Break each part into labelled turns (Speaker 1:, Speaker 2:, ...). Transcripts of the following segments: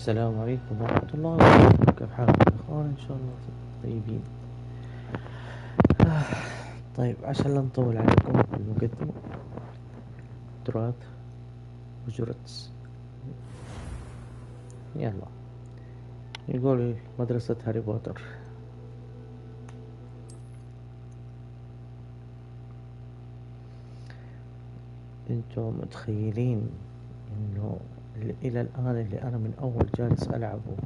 Speaker 1: السلام عليكم ورحمة الله وبركاته. كيف حالكم يا اخوان؟ ان شاء الله طيبين. طيب عشان لا نطول عليكم في المقدمة، تراث هوجورتس. يلا، يقول مدرسة هاري بوتر. انتوا متخيلين انه الى الان اللي انا من اول جالس العبه،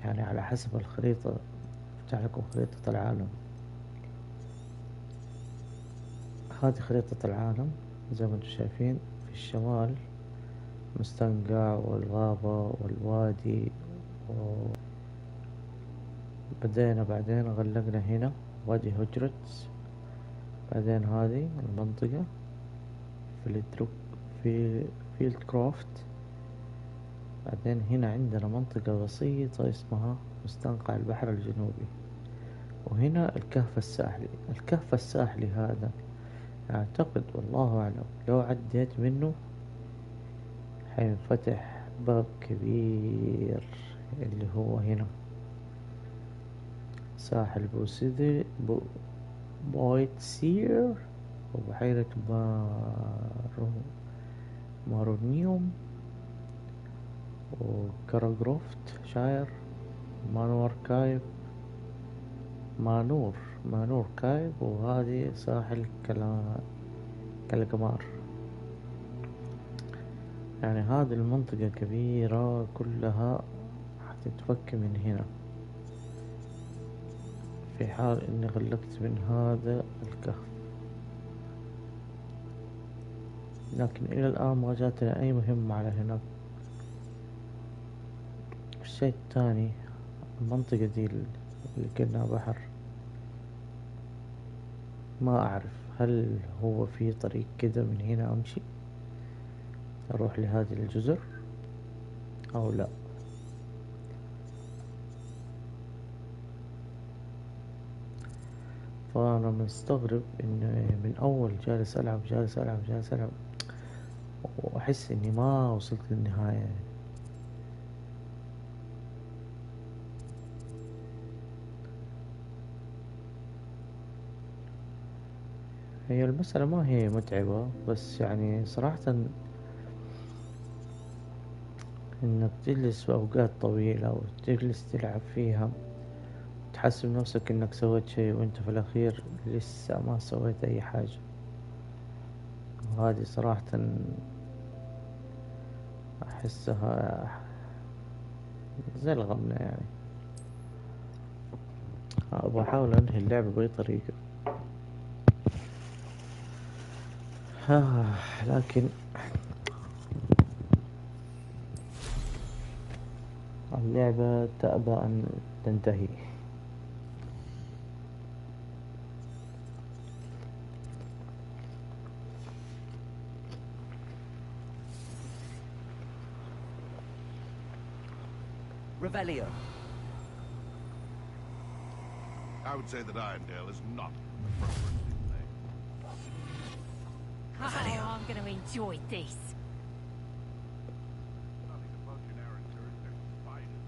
Speaker 1: يعني على حسب الخريطة، افتح لكم خريطة العالم. هذه خريطة العالم زي ما انتم شايفين. في الشمال مستنقع والغابة والوادي، بعدين غلقنا هنا وادي هوجورتس. بعدين هذه المنطقة في فيلد كرافت. بعدين هنا عندنا منطقة بسيطة اسمها مستنقع البحر الجنوبي. وهنا الكهف الساحلي هذا أعتقد والله أعلم لو عديت منه حينفتح باب كبير اللي هو هنا ساحل بويت سير وبحيرة مارونيوم وكاراغروفت شاير مانور كايف وهذه ساحل كالجمار. يعني هذه المنطقة كبيرة كلها حتتفك من هنا في حال اني غلقت من هذا الكهف. لكن الى الان ما جاتنا اي مهمة على هناك. الشيء الثاني، المنطقة دي اللي كأنها بحر، ما اعرف هل هو في طريق كده من هنا امشي اروح لهذه الجزر او لا. فانا مستغرب ان من اول جالس العب واحس اني ما وصلت للنهاية. هي المسألة ما هي متعبة، بس يعني صراحة انك تجلس في اوقات طويلة وتجلس تلعب فيها تحسب نفسك انك سويت شيء وانت في الاخير لسه ما سويت اي حاجة. وهذه صراحة احسها زي الغبنة يعني. بحاول انهي اللعبة باي طريقة. لكن اللعبة تأبى ان تنتهي.
Speaker 2: Revelio.
Speaker 3: I would say that Irondale is not an appropriate name.
Speaker 2: Revelio.
Speaker 4: Oh, I'm going to enjoy this.
Speaker 3: Nothing about your narrator is their spiders.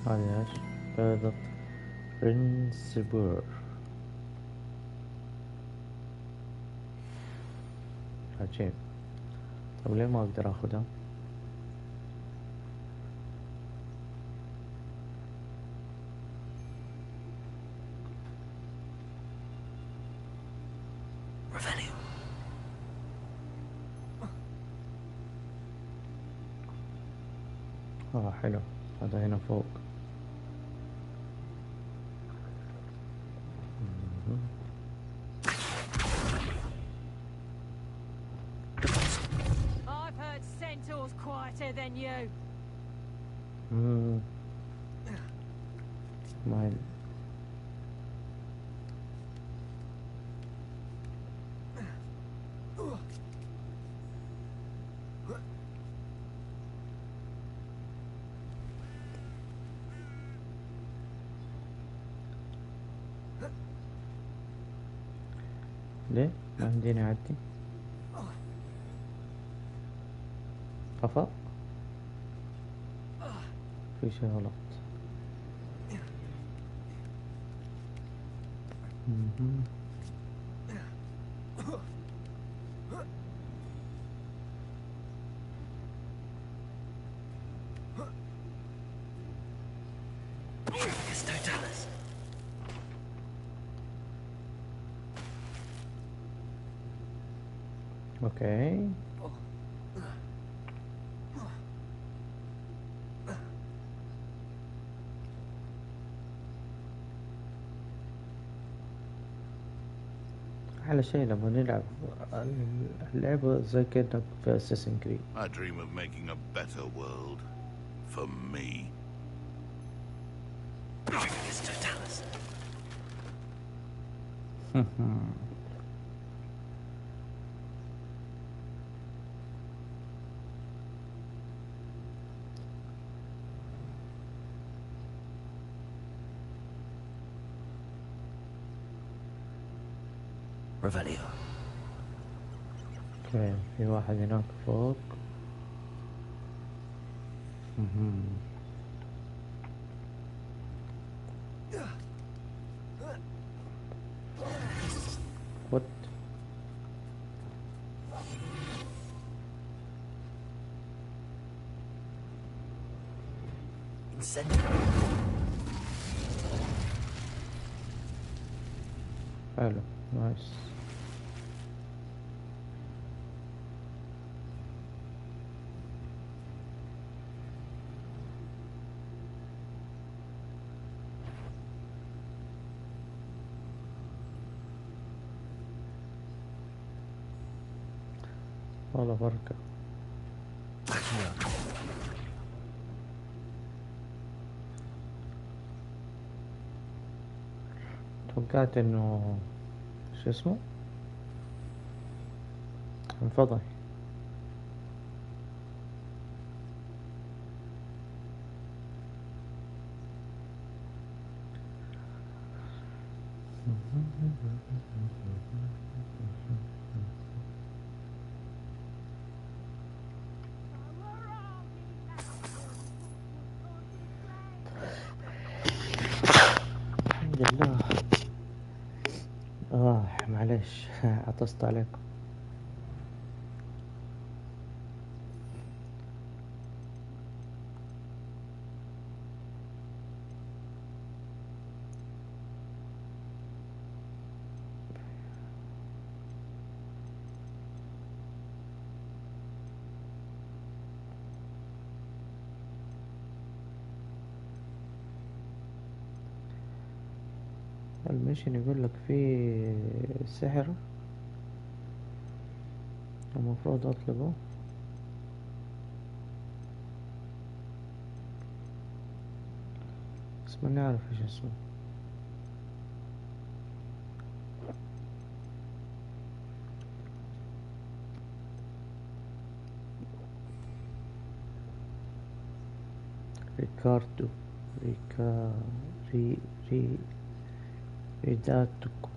Speaker 1: هذه ايش؟ بيضة رينسبور. عجيب. طب ليه ما اقدر اخدها؟
Speaker 2: Revelio.
Speaker 1: حلو. هذا هنا فوق.
Speaker 4: I've heard centaurs quieter than you.
Speaker 1: ما ليه؟ ما يمديني أعدي؟ خفا؟ في شي غلط. مهم.
Speaker 2: It's totalis.
Speaker 1: اوكي. على شيء لما نلعب اللعبة زي كأنك في اساسن كريد.
Speaker 3: I dream of making a better world. For me.
Speaker 2: It's totalis. Revelio.
Speaker 1: اوكي في واحد هناك فوق. مهم. وات
Speaker 2: Incendio.
Speaker 1: حلو نايس. والله بركة. توقعت انه شو اسمه انفضح. الحمد لله. معلش عطست عليكم. الميشن يقول لك في سحر المفروض اطلبه. بس ما نعرف ايش اسمه. ريكاردو ريكا ري ري ريداتوكو.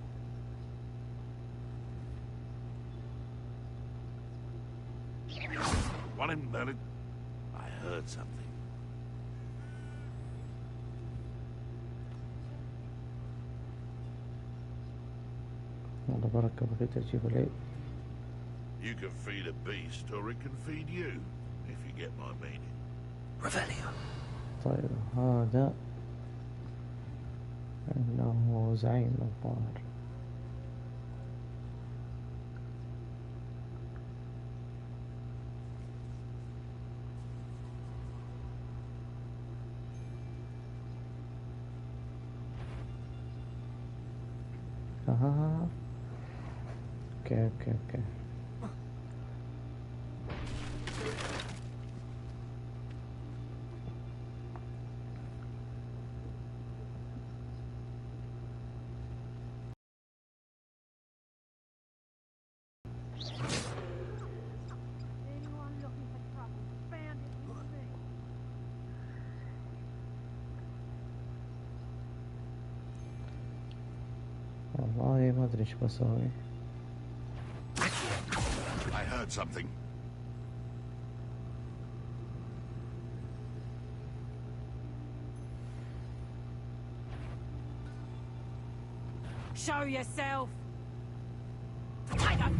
Speaker 3: Want him, Bernard? I heard something.
Speaker 1: والله بركة بغيت اجيب العيد.
Speaker 3: You can feed a beast, or it can feed you, if you get my meaning.
Speaker 2: Revelio.
Speaker 1: طيب هذا انه زعيم الظاهر. اها اوكي.
Speaker 4: Anyone looking for trouble, found it with me.
Speaker 1: والله ما ادري ايش بسوي.
Speaker 3: heard something.
Speaker 4: Show yourself! Tiger!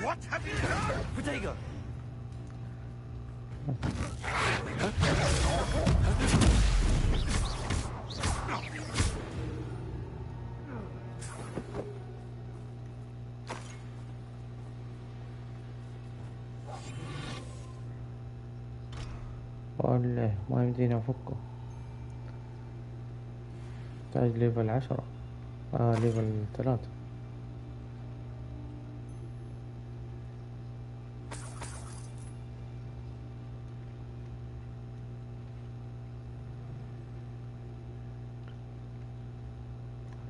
Speaker 3: What have you done?
Speaker 2: Protego!
Speaker 1: والله ما يمديني افكه. تحتاج ليفل 10. ليفل 3.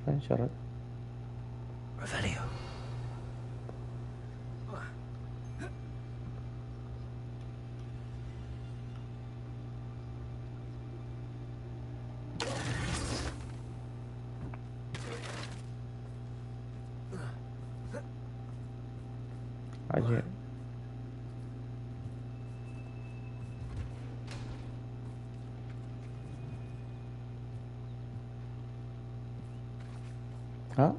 Speaker 1: فين شرد؟
Speaker 2: Revelio.
Speaker 1: عجيب. ها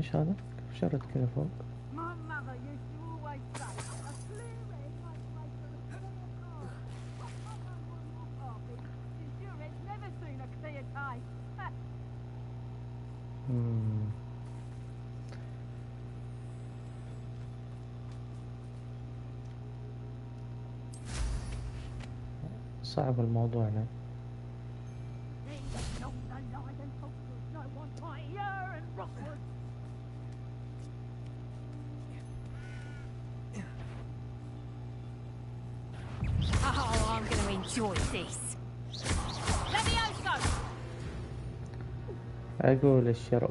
Speaker 1: ايش هذا؟ كيف شرد كذا فوق؟
Speaker 4: My mother used to always say, a clear head makes for a clear car. What mother wouldn't walk off it, since your head's never seen a clear day.
Speaker 1: صعب الموضوع ده.
Speaker 4: These not the Leiden Hogwarts, no one mightier and Rockwards.
Speaker 5: Oh, I'm going to enjoy this. Levioso!
Speaker 1: اقول الشرب.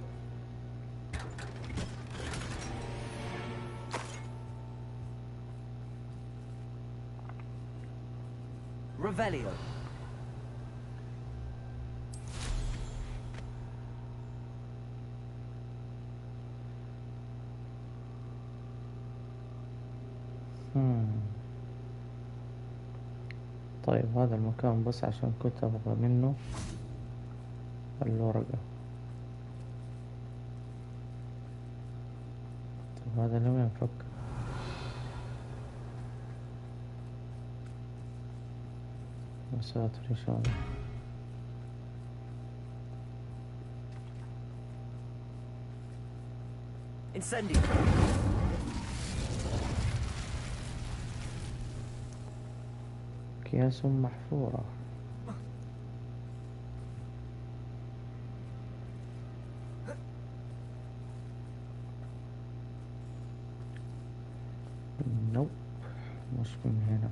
Speaker 2: Revelio.
Speaker 1: طيب هذا المكان بس عشان كنت ابغى منه الورقة. طيب هذا لم ينفك. يا ساتر ايش هذا؟
Speaker 2: Incendio.
Speaker 1: أكياس محفورة. نوب مش من هنا.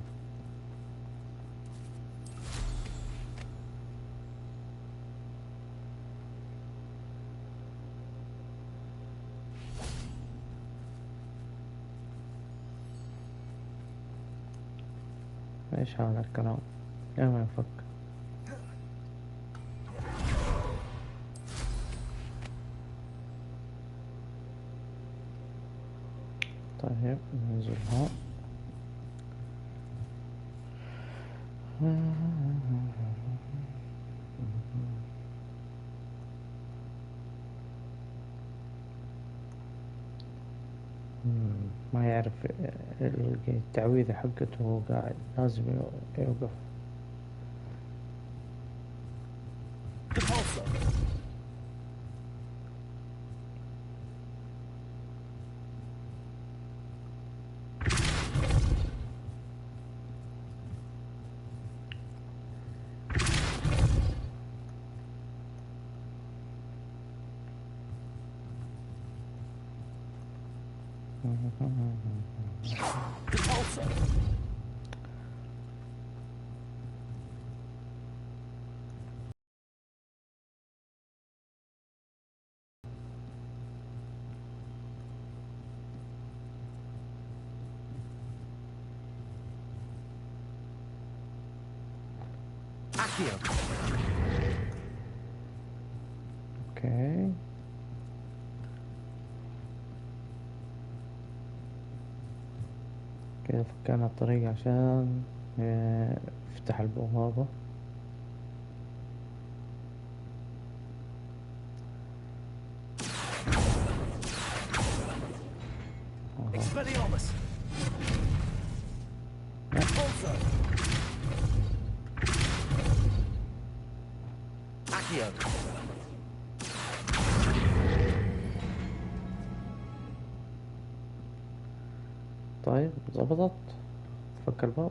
Speaker 1: ايش هذا الكلام؟ ليه ما ينفك؟ طيب ننزل هون. ما يعرف التعويذة حقته وهو قاعد، لازم يوقف.
Speaker 2: Accio.
Speaker 1: كذا فكرنا الطريق عشان يفتح البوابة.
Speaker 2: Expelliarmus. Also. Accio.
Speaker 1: طيب ظبطت. فك الباب.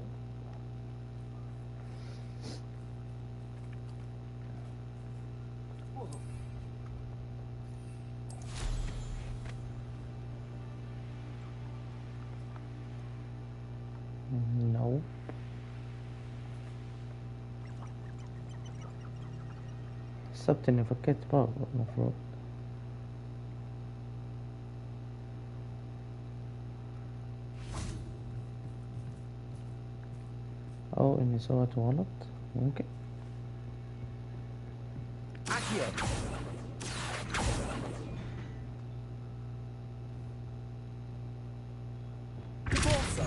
Speaker 1: نو. حسبت اني فكيت باب المفروض، او اني سويته غلط ممكن.
Speaker 2: Accio. Depulso.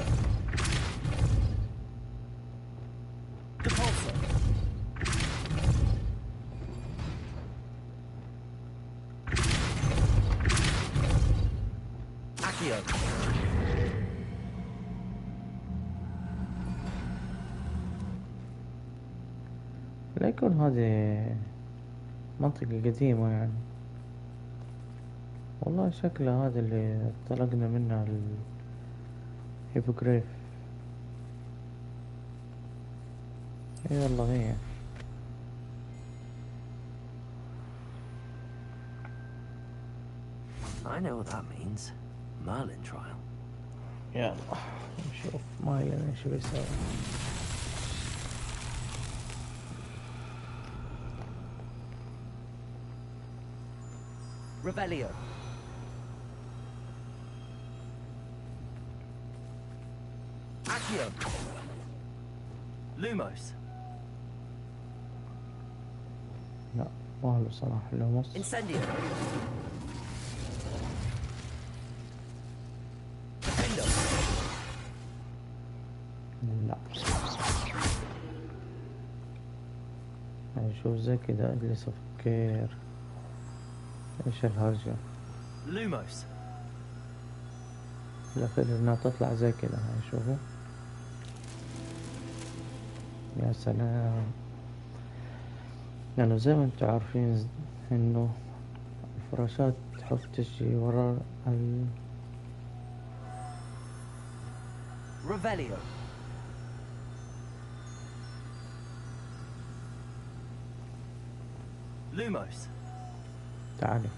Speaker 2: Depulso. Accio.
Speaker 1: لا يكون هذه منطقة قديمة يعني. والله شكله هذا اللي طلقنا منه الهيبوغريف. اي والله هي.
Speaker 2: I know what that means. Merlin trial.
Speaker 1: يلا نشوف مايلن ايش بيسوي.
Speaker 2: Revelio. Accio. Lumos.
Speaker 1: لا ما له صراحة لمس.
Speaker 2: Incendio. Defendo.
Speaker 1: لا شوف زي كذا اجلس افكر ايش الهرجة.
Speaker 2: Lumos.
Speaker 1: في الاخير انها تطلع زي كذا. هاي شوفوا يا سلام. لانه زي ما انتم عارفين انه الفراشات تحب تجي ورا
Speaker 2: Revelio. Lumos.
Speaker 1: تعالي.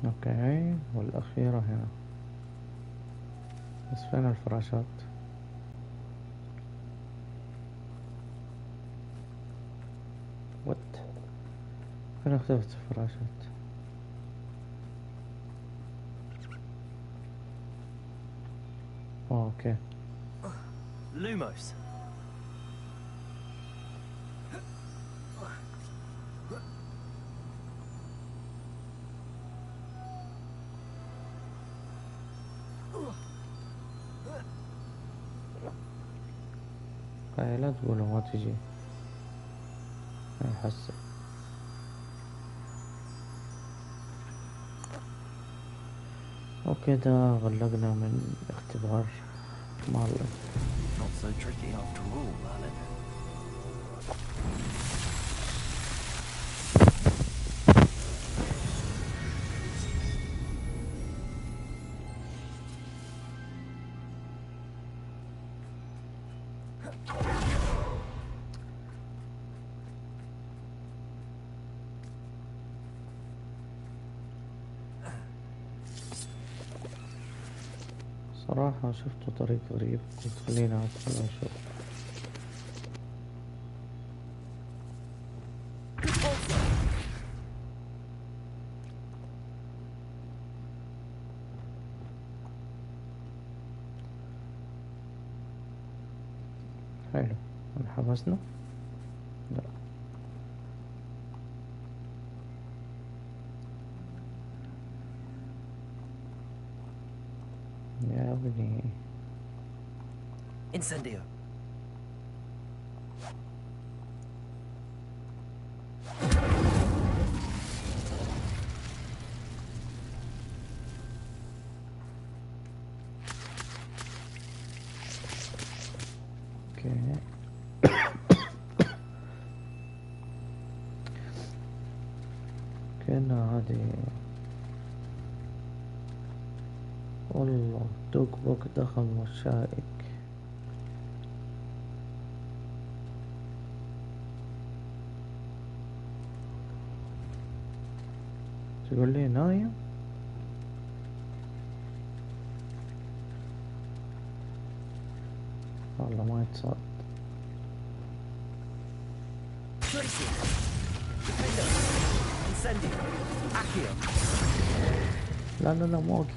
Speaker 1: اوكي والاخيرة هنا. بس فين الفراشات؟ وات فين اختفت الفراشات؟ اوكي
Speaker 2: Lumos.
Speaker 1: هاي لا تقولوا ما تجي. هاي حسه. وكذا غلقنا من اختبار مارلين.
Speaker 2: Not so tricky after all, Merlin.
Speaker 1: صراحة شفته طريق غريب قلت خلينا أدخل أشوف. حلو انحبسنا. لا ابني.
Speaker 2: Incendio.
Speaker 1: اوكي. كأنها هذه والله دوك بوك ضخم وشائك. تقول لي نايم؟ والله ما يتصاد.
Speaker 2: Tracy. Defender. Incendio. Accio.
Speaker 1: لا لا لا موقي.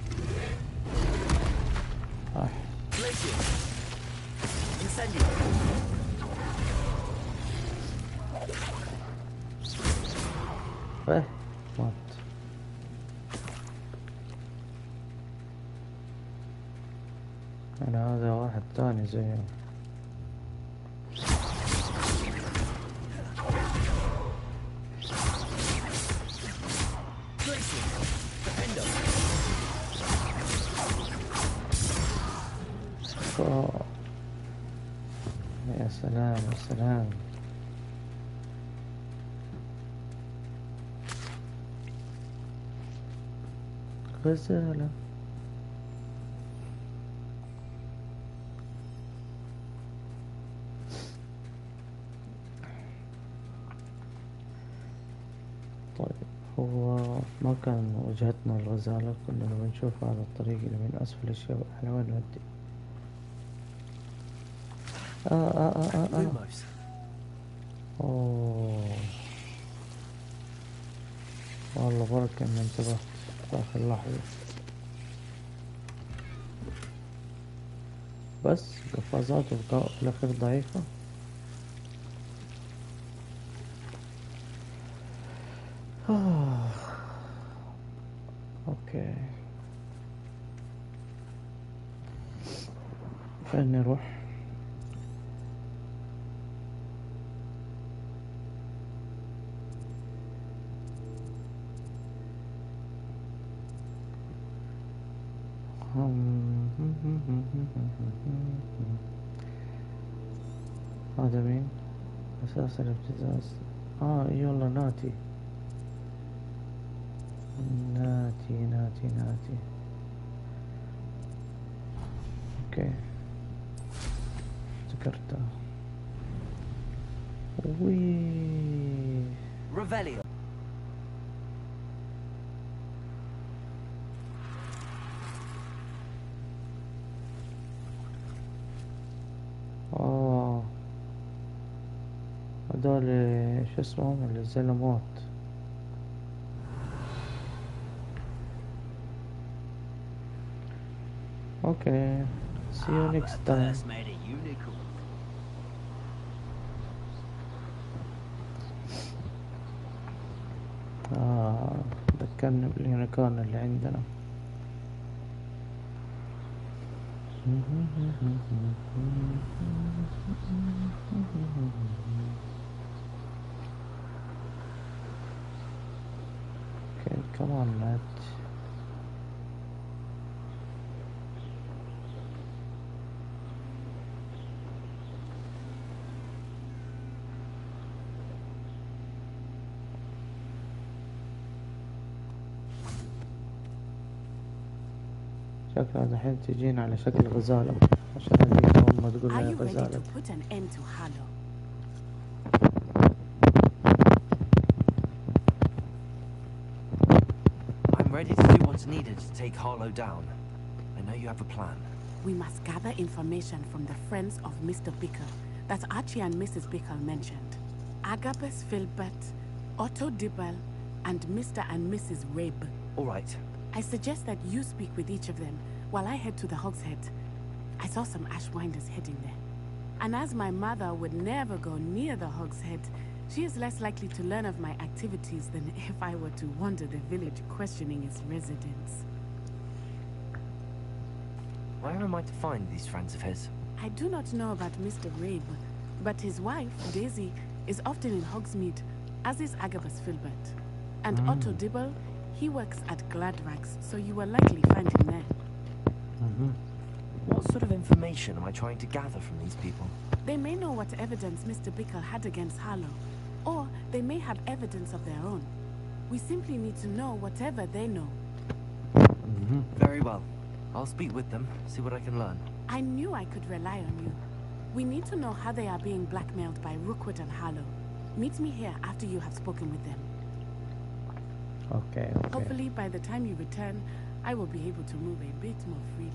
Speaker 2: Glacier. Incendio.
Speaker 1: مات. انا هذا واحد ثاني زيه.
Speaker 2: Glacier. Defender.
Speaker 1: يا سلام يا سلام. غزالة. طيب هو ما كان وجهتنا الغزالة، كنا نبغى نشوف هذا الطريق اللي من أسفل الشباب على وين نودي.
Speaker 2: Lumos.
Speaker 1: أوه والله بركة إني انتبهت في آخر لحظة. بس قفازات في الأخير ضعيفة. اوكي فين نروح؟ هذا مين؟ أساس الابتزاز. يلا ناتي ناتي ناتي ناتي. اوكي ذكرتها. وي
Speaker 2: Revelio.
Speaker 1: هذول شو اسمهم اللي زي الموت. اوكي see you next time.
Speaker 2: First made a unicorn.
Speaker 1: ذكرني باليونيكورن اللي عندنا. Okay, come on, Matt. شكلها دحين تجينا على شكل غزالة عشان هذيك أم تقول
Speaker 6: Are
Speaker 1: لها
Speaker 6: you ready to
Speaker 1: غزالة.
Speaker 6: put an end to Harlow?
Speaker 2: I'm ready to do what's needed to take Harlow down. I know you have a plan.
Speaker 6: We must gather information from the friends of Mr. Bickle that Archie and Mrs. Bickle mentioned. Agabus Filbert, Otto Dibble, and Mr. and Mrs. Rabe.
Speaker 2: All right.
Speaker 6: I suggest that you speak with each of them while I head to the Hog's Head. I saw some Ashwinders heading there. And as my mother would never go near the Hog's Head, she is less likely to learn of my activities than if I were to wander the village questioning its residents.
Speaker 2: Where am I to find these friends of his?
Speaker 6: I do not know about Mr. Rabe, but his wife, Daisy, is often in Hogsmeade, as is Agabus Filbert. And Otto Dibble, he works at Gladrags, so you will likely find him there.
Speaker 2: What sort of information am I trying to gather from these people?
Speaker 6: They may know what evidence Mr. Bickle had against Harlow, or they may have evidence of their own. We simply need to know whatever they know.
Speaker 2: Very well. I'll speak with them, see what I can learn.
Speaker 6: I knew I could rely on you. We need to know how they are being blackmailed by Rookwood and Harlow. Meet me here after you have spoken with them.
Speaker 1: Okay.
Speaker 6: Hopefully, by the time you return, I will be able to move a bit more freely.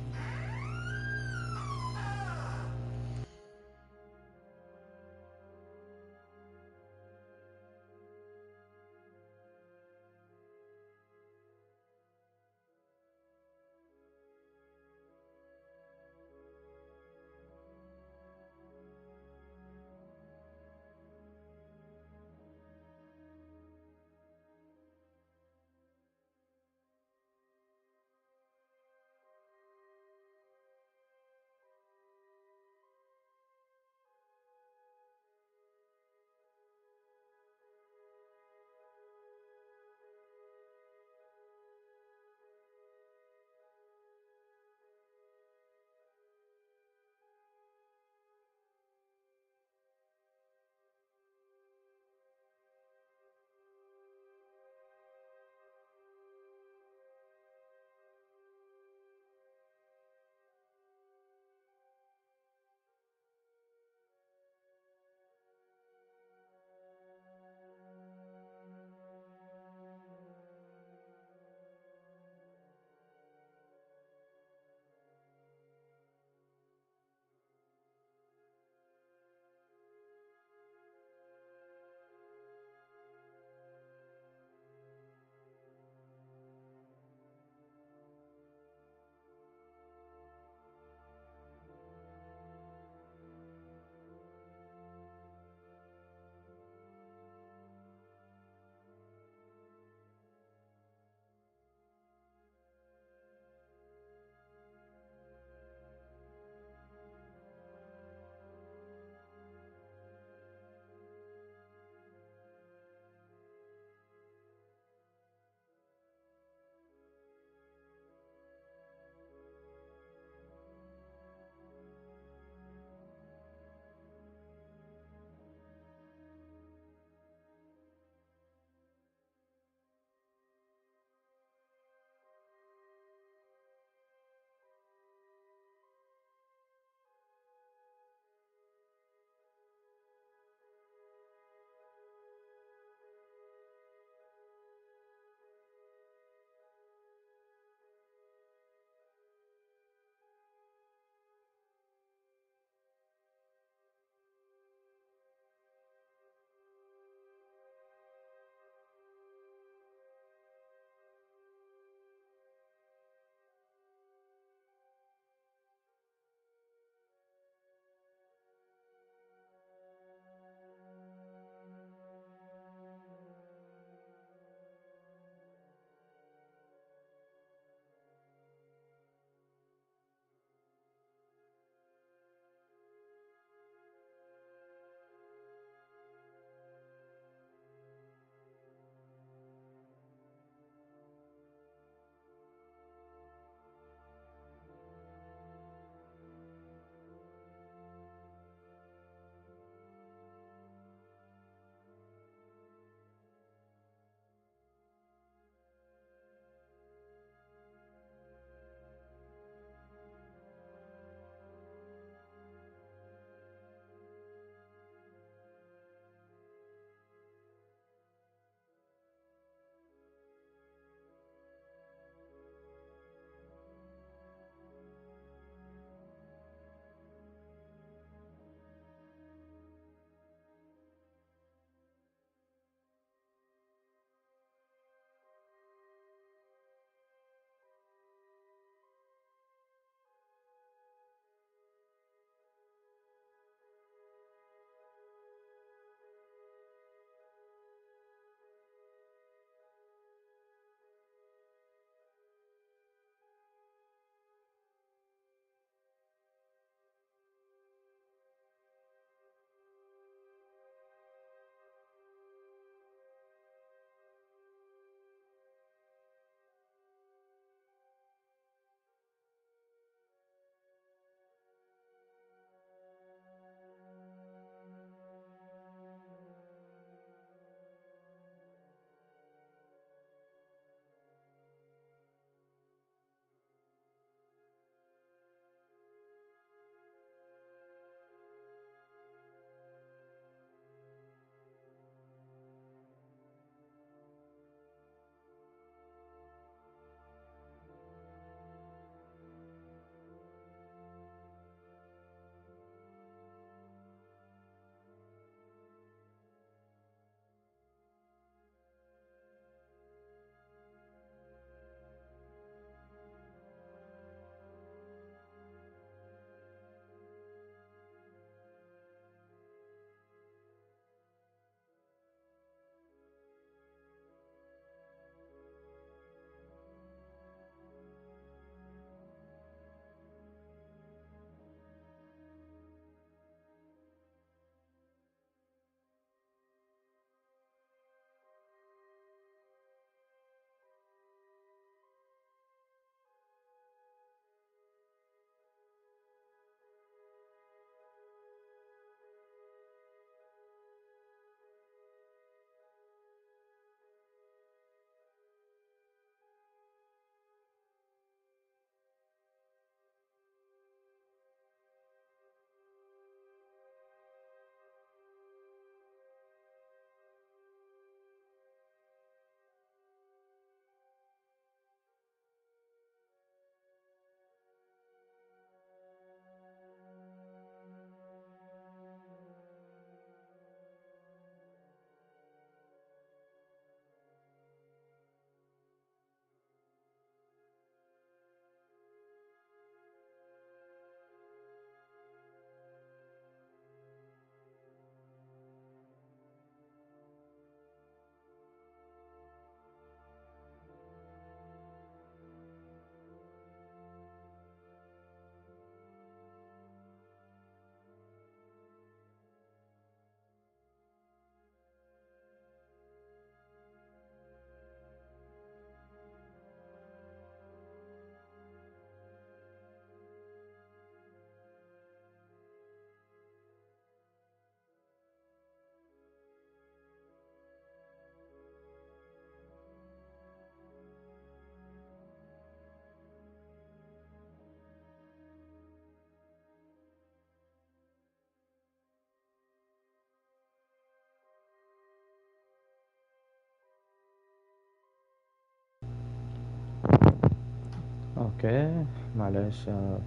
Speaker 1: اوكي معلش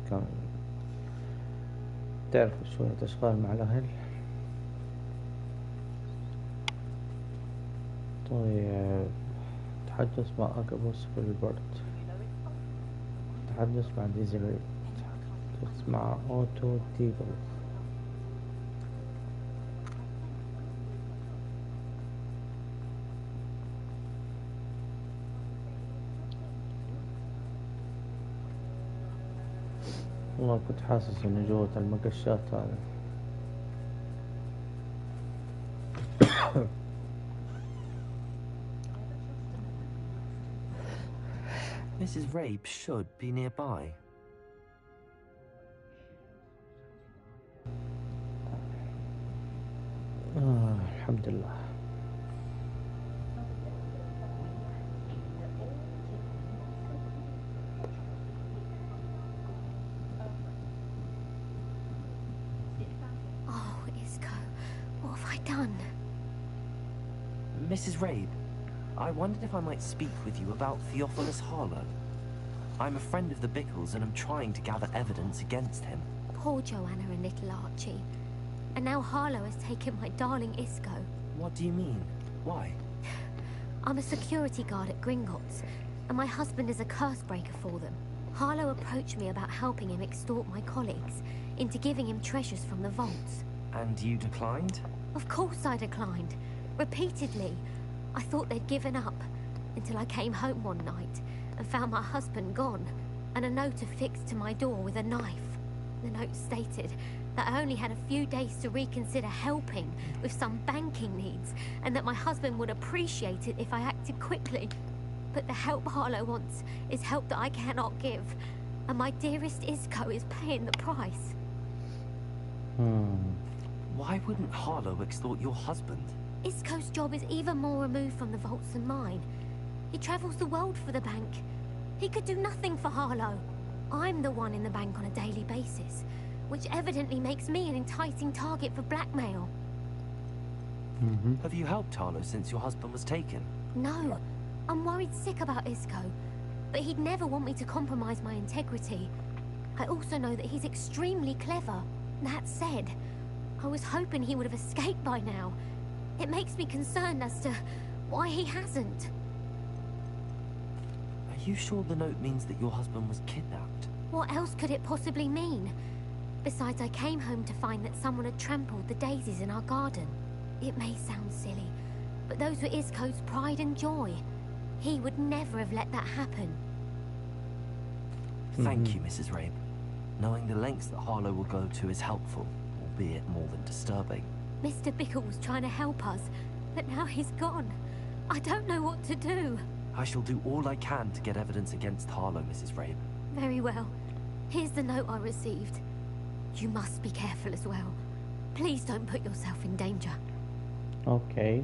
Speaker 1: كان تعرف شوية اشغال مع الاهل. طيب تحدث مع اكابوس في البرد، تحدث مع ديزل، تحدث مع اوتو ديبل. والله كنت حاسس إن جوة المقشات هذا.
Speaker 2: Mrs. Rabe should be nearby.
Speaker 1: الحمد لله.
Speaker 5: Oh, Isco, what have I done?
Speaker 2: Mrs. Rabe, I wondered if I might speak with you about Theophilus Harlow. I'm a friend of the Bickles and I'm trying to gather evidence against him.
Speaker 5: Poor Joanna and little Archie. And now Harlow has taken my darling Isco.
Speaker 2: What do you mean? Why?
Speaker 5: I'm a security guard at Gringotts, and my husband is a curse breaker for them. Harlow approached me about helping him extort my colleagues into giving him treasures from the vaults.
Speaker 2: And you declined?
Speaker 5: Of course I declined. Repeatedly. I thought they'd given up, until I came home one night and found my husband gone, and a note affixed to my door with a knife. The note stated that I only had a few days to reconsider helping with some banking needs, and that my husband would appreciate it if I acted quickly. But the help Harlow wants is help that I cannot give, and my dearest Isco is paying the price.
Speaker 2: Why wouldn't Harlow extort your husband?
Speaker 5: Isco's job is even more removed from the vaults than mine. He travels the world for the bank. He could do nothing for Harlow. I'm the one in the bank on a daily basis, which evidently makes me an enticing target for blackmail.
Speaker 2: Have you helped Harlow since your husband was taken?
Speaker 5: No, I'm worried sick about Isco, but he'd never want me to compromise my integrity. I also know that he's extremely clever. That said, I was hoping he would have escaped by now. It makes me concerned as to why he hasn't.
Speaker 2: Are you sure the note means that your husband was kidnapped?
Speaker 5: What else could it possibly mean? Besides, I came home to find that someone had trampled the daisies in our garden. It may sound silly, but those were Isco's pride and joy. He would never have let that happen.
Speaker 2: Thank you, Mrs. Rabe. Knowing the lengths that Harlow will go to is helpful, albeit more than disturbing.
Speaker 5: Mr. Bickle was trying to help us, but now he's gone. I don't know what to do.
Speaker 2: I shall do all I can to get evidence against Harlow, Mrs. Rabe.
Speaker 5: Very well. Here's the note I received. You must be careful as well. Please don't put yourself in danger.
Speaker 1: اوكي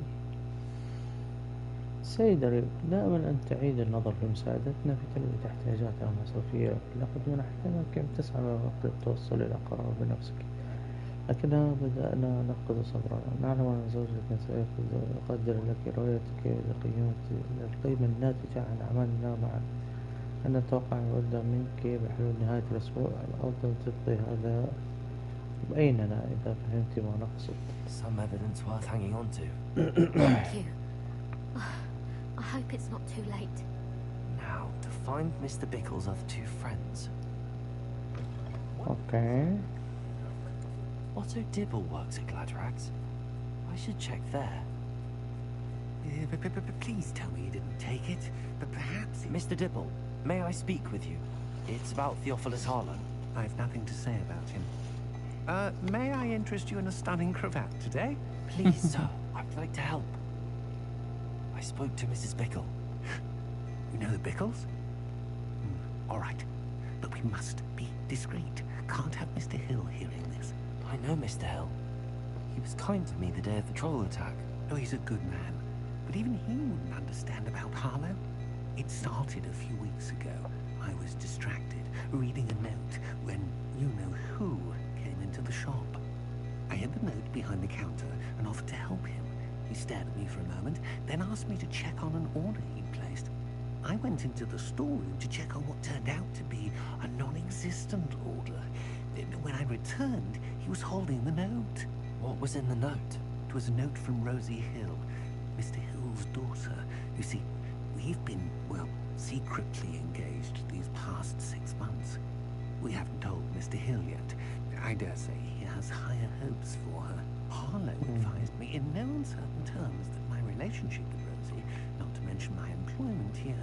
Speaker 1: سيد ريب، دائما أن تعيد النظر في مساعدتنا في تلبية احتياجاتنا المصرفية. لقد منحتنا كم تسعى من وقت التوصل إلى قرار بنفسك، لكننا بدأنا نفقد صبرنا. نعلم أن زوجك سيقدر لك رؤيتك للقيمة الناتجة عن عملنا معا. أن نتوقع الودة منك بحلول نهاية الأسبوع. الأفضل تبقي هذا بيننا إذا فهمت ما نقصد.
Speaker 2: Some evidence worth hanging on to.
Speaker 5: Thank you. I hope it's not too late.
Speaker 2: Now, to find Mr. Bickle's other two friends.
Speaker 1: Okay.
Speaker 2: Otto Dibble works at Gladrags. I should check there.
Speaker 7: Please tell me you didn't take it, but perhaps...
Speaker 2: Mr. Dibble, may I speak with you? It's about Theophilus Harlow.
Speaker 7: I've nothing to say about him. May I interest you in a stunning cravat today?
Speaker 2: Please, sir, I'd like to help. I spoke to Mrs. Bickle.
Speaker 7: You know the Bickles? All right, but we must be discreet. Can't have Mr. Hill hearing this.
Speaker 2: I know Mr. Hill. He was kind to me the day of the troll attack.
Speaker 7: Oh, he's a good man, but even he wouldn't understand about Harlow. It started a few weeks ago. I was distracted, reading a note, when you-know-who came into the shop. I hid the note behind the counter and offered to help him. He stared at me for a moment, then asked me to check on an order he'd placed. I went into the storeroom to check on what turned out to be a non-existent order. When I returned, he was holding the note.
Speaker 2: What was in the note?
Speaker 7: It was a note from Rosie Hill, Mr. Hill's daughter. You see, we've been, well, secretly engaged these past 6 months. We haven't told Mr. Hill yet. I dare say he has higher hopes for her. Harlow advised me in no uncertain terms that my relationship with Rosie, not to mention my employment here,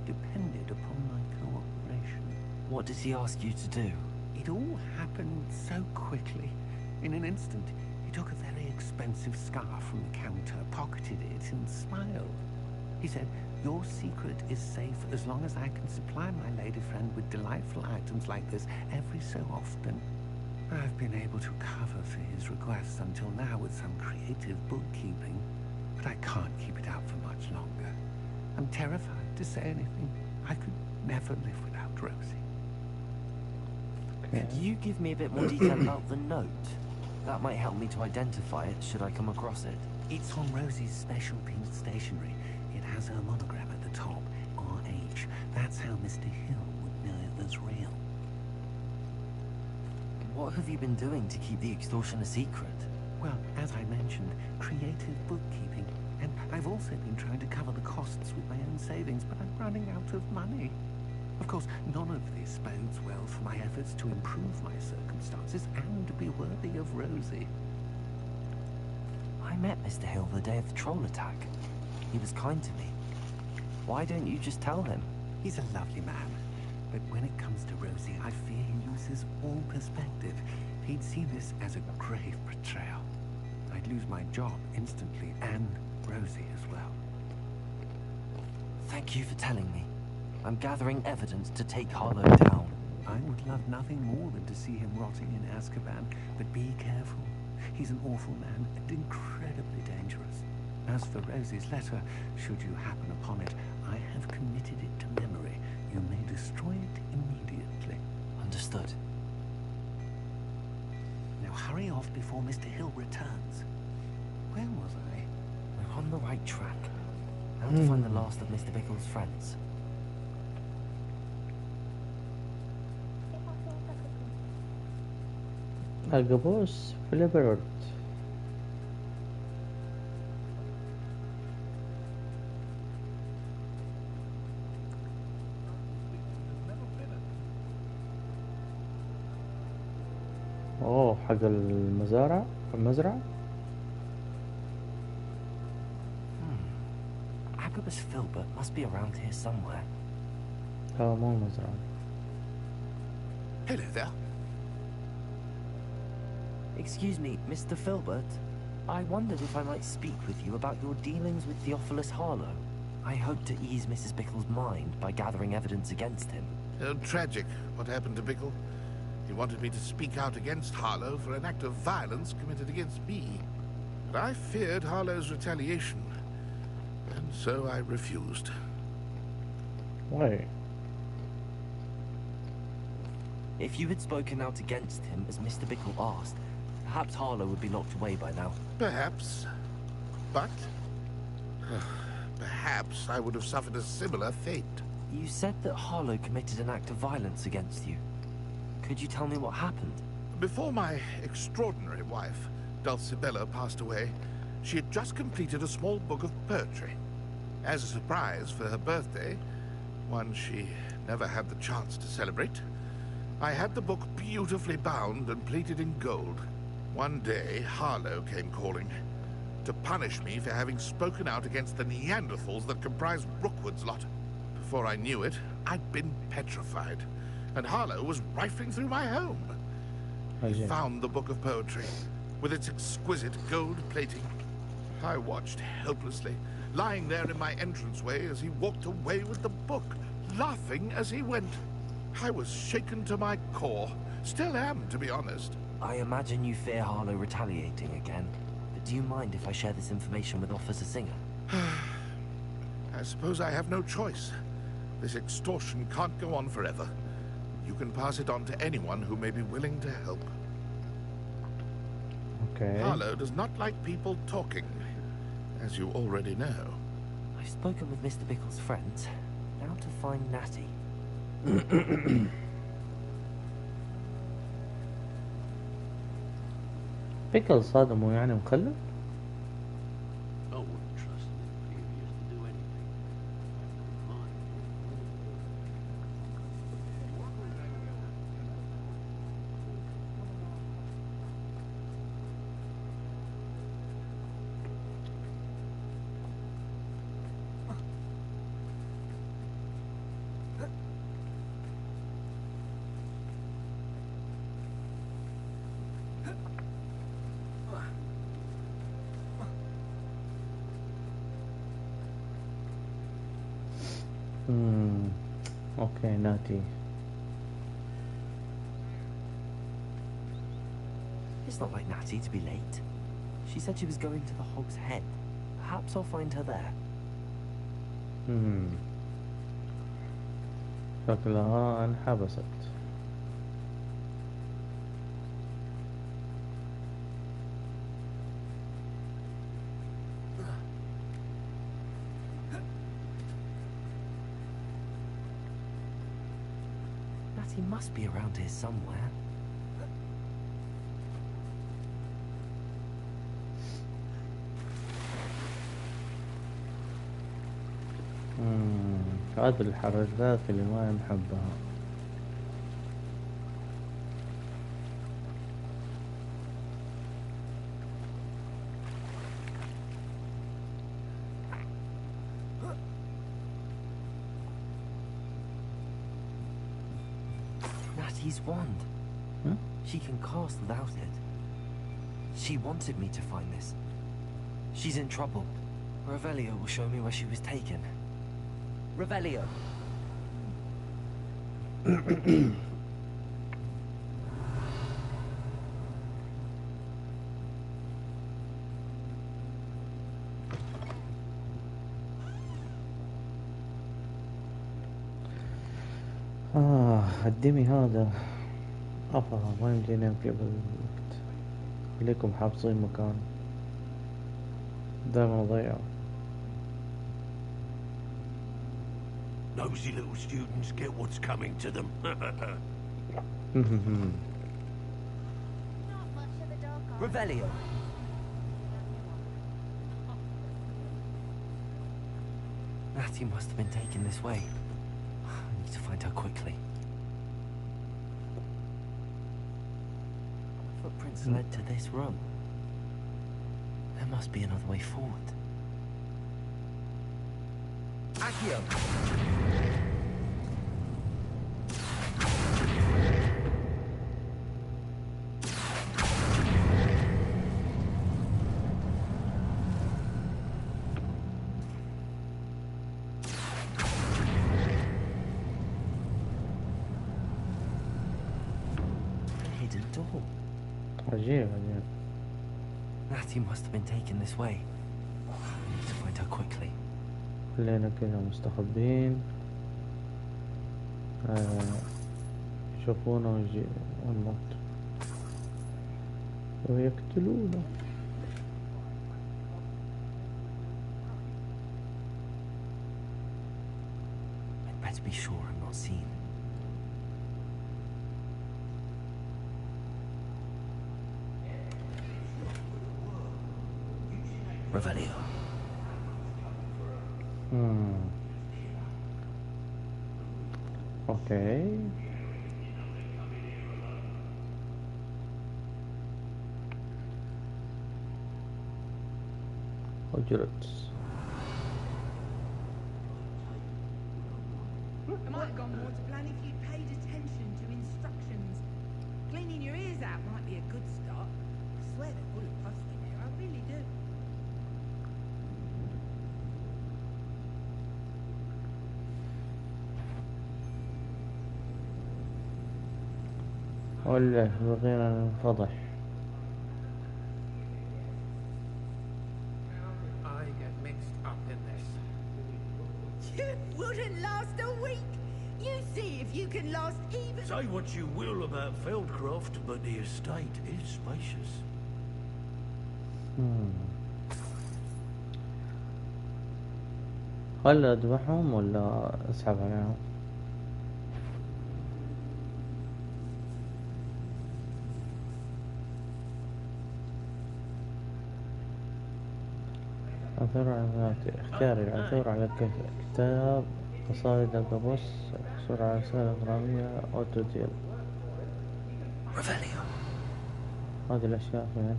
Speaker 7: depended upon my cooperation.
Speaker 2: What did he ask you to do?
Speaker 7: It all happened so quickly. In an instant, he took a very expensive scarf from the counter, pocketed it, and smiled. He said, "Your secret is safe as long as I can supply my lady friend with delightful items like this every so often." I've been able to cover for his requests until now with some creative bookkeeping, but I can't keep it up for much longer. I'm terrified to say anything. I could never live without Rosie.
Speaker 2: Could you give me a bit more detail about the note? That might help me to identify it should I come across it.
Speaker 7: It's on Rosie's special pink stationery. It has her monogram at the top, RH. That's how Mr. Hill would know it was real.
Speaker 2: What have you been doing to keep the extortion a secret?
Speaker 7: Well, as I mentioned, creative bookkeeping. And I've also been trying to cover the costs with my own savings, but I'm running out of money. Of course, none of this bodes well for my efforts to improve my circumstances and to be worthy of Rosie.
Speaker 2: I met Mr. Hill the day of the troll attack. He was kind to me. Why don't you just tell him?
Speaker 7: He's a lovely man, but when it comes to Rosie, I fear he loses all perspective. He'd see this as a grave betrayal. I'd lose my job instantly, and Rosie as well.
Speaker 2: Thank you for telling me. I'm gathering evidence to take Harlow down.
Speaker 7: I would love nothing more than to see him rotting in Azkaban, but be careful. He's an awful man and incredibly dangerous. As for Rosie's letter, should you happen upon it, I have committed it to memory. You may destroy it immediately.
Speaker 2: Understood.
Speaker 7: Now hurry off before Mr. Hill returns. Where was I?
Speaker 2: We're on the right track. Now to find the last of Mr. Bickle's friends.
Speaker 1: القبوس في البرد. اوه حق المزرعة.
Speaker 2: Agabus Filbert must be around here somewhere.
Speaker 1: مو المزرعة.
Speaker 3: Hello there.
Speaker 2: Excuse me, Mr. Filbert. I wondered if I might speak with you about your dealings with Theophilus Harlow. I hope to ease Mrs. Bickle's mind by gathering evidence against him.
Speaker 3: Tragic what happened to Bickle. He wanted me to speak out against Harlow for an act of violence committed against me. But I feared Harlow's retaliation, and so I refused.
Speaker 1: Why?
Speaker 2: If you had spoken out against him as Mr. Bickle asked, perhaps Harlow would be locked away by now.
Speaker 3: Perhaps. But perhaps I would have suffered a similar fate.
Speaker 2: You said that Harlow committed an act of violence against you. Could you tell me what happened?
Speaker 3: Before my extraordinary wife, Dulcibella, passed away, she had just completed a small book of poetry. As a surprise for her birthday, one she never had the chance to celebrate, I had the book beautifully bound and plated in gold. One day, Harlow came calling to punish me for having spoken out against the Neanderthals that comprised Rookwood's lot. Before I knew it, I'd been petrified, and Harlow was rifling through my home. He found the book of poetry, with its exquisite gold plating. I watched helplessly, lying there in my entranceway as he walked away with the book, laughing as he went. I was shaken to my core. Still am, to be honest.
Speaker 2: I imagine you fear Harlow retaliating again, but do you mind if I share this information with Officer Singer?
Speaker 3: I suppose I have no choice. This extortion can't go on forever. You can pass it on to anyone who may be willing to help.
Speaker 1: Okay.
Speaker 3: Harlow does not like people talking, as you already know.
Speaker 2: I've spoken with Mr. Bickle's friends. Now to find Natty.
Speaker 1: بيكل صادمه يعني مخلف؟
Speaker 8: I wouldn't trust an imperious to do anything. Mine.
Speaker 1: اوكي ناتي.
Speaker 2: It's not like Natty to be late. She said she was going to the Hog's Head. Perhaps I'll find her there.
Speaker 1: شكلها انحبست.
Speaker 2: Natty must be around here somewhere.
Speaker 1: هذه الحركات اللي ما نحبها.
Speaker 2: Natty's wand.
Speaker 1: Huh?
Speaker 2: She can cast without it. She wanted me to find this. She's in trouble. Revelio will show me where she was taken. Revelio.
Speaker 1: الدمي هذا أفا ما يمدينا قبل الوقت. ليكم حافظين مكان دائما ضيع.
Speaker 8: Nosy little students get what's coming to them.
Speaker 2: Revelio. Natty must have been taken this way. I need to find her quickly. Footprints led to this room. There must be another way forward. Accio!
Speaker 1: عجيب عجيب.
Speaker 2: Natty must have been taken this way. I need to find her quickly.
Speaker 1: خلينا كذا مستخبين. يشوفونا ويجي الموت ويقتلونا.
Speaker 2: I'd better be sure I'm not seen. Revelio.
Speaker 1: Okay. Hogwarts.
Speaker 4: I might have gone more to plan if you'd paid attention to instructions. Cleaning your ears out might be a good start. I swear they're full of puss in here, I really do.
Speaker 1: ولا بغينا ننفضح.
Speaker 9: I get mixed up in this.
Speaker 4: You wouldn't last a week. You see if you can last even.
Speaker 8: Say what you will about Feldcroft, but the estate is spacious.
Speaker 1: هل اذبحهم ولا اسحب عليهم؟ عثور على اختياري العثور على كتاب قصائد قبص، الحصول على رسالة إغرامية أوتو ديل. هذه الأشياء فين؟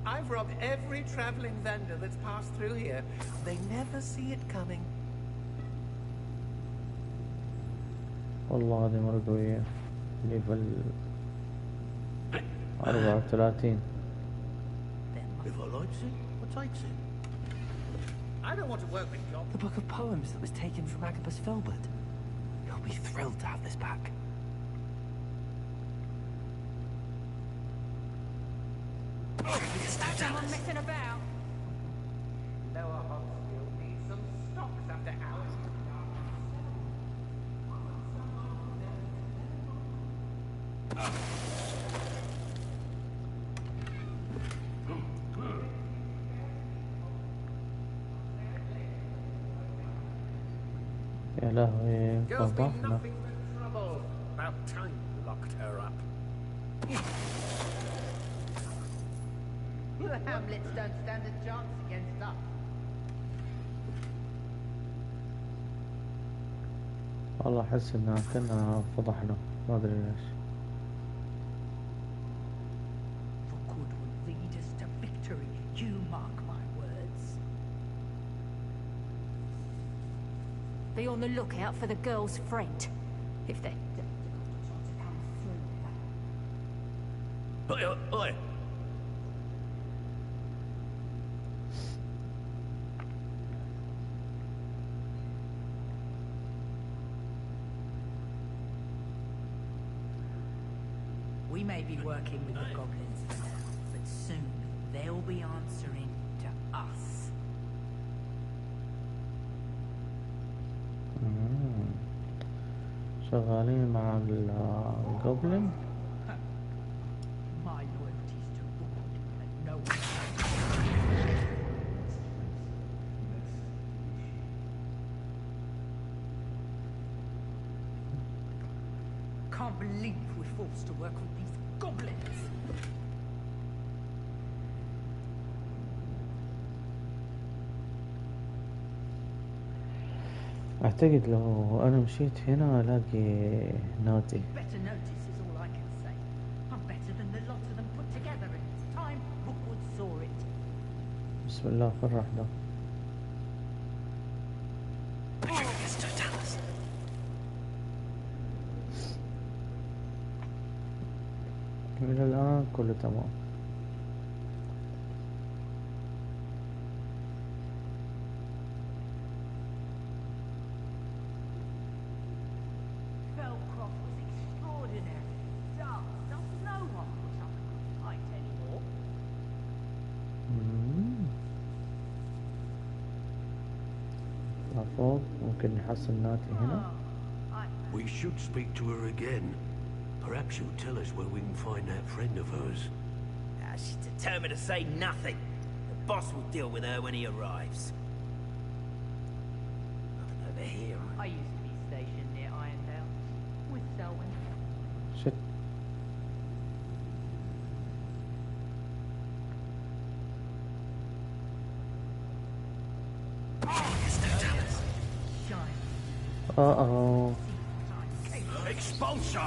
Speaker 7: I've robbed every traveling vendor that's passed through here. They never see it coming.
Speaker 1: والله هذه مرة قوية. ليفل 34.
Speaker 8: If I likes it, I takes it.
Speaker 7: I don't want to work with John.
Speaker 2: The book of poems that was taken from Agabus Filbert. He'll be thrilled to have this back.
Speaker 4: Someone messing about.
Speaker 7: Lower Hogsfield needs some stocks after hours.
Speaker 1: يا لهوي
Speaker 7: Girl's been
Speaker 1: فضحنا.
Speaker 7: nothing but trouble. About time you locked her up.
Speaker 4: The Hamlets don't stand a chance against us.
Speaker 1: والله أحس إن كنا فضحنا ما أدري ليش.
Speaker 4: For good will lead us to victory. You mark my words.
Speaker 5: Be on the lookout for the girl's friend. If they...
Speaker 8: Oi.
Speaker 4: We may be working with the goblins for now, but soon they'll be answering to us.
Speaker 1: شغالين مع الجوبلين.
Speaker 4: My loyalty's to Rookwood, and no one can't believe we're forced to work with these goblins.
Speaker 1: أعتقد لو أنا مشيت هنا ألاقي نادي.
Speaker 4: Better notice is all I can say. I'm better than the lot of them put together, and it's time Rookwood saw it.
Speaker 1: بسم الله فرح ده. إلى الآن كله تمام.
Speaker 4: Felcroft was extraordinary. Dark stuff no one put up a good fight anymore.
Speaker 1: فوق ممكن نحصل ناتي هنا.
Speaker 8: We should speak to her again. Perhaps she'll tell us where we can find that friend of hers.
Speaker 10: She's determined to say nothing. The boss will deal with her when he arrives. Nothing over here.
Speaker 4: I used to be stationed near Irondale with Selwyn.
Speaker 1: Shit. Uh-oh.
Speaker 8: Expulso!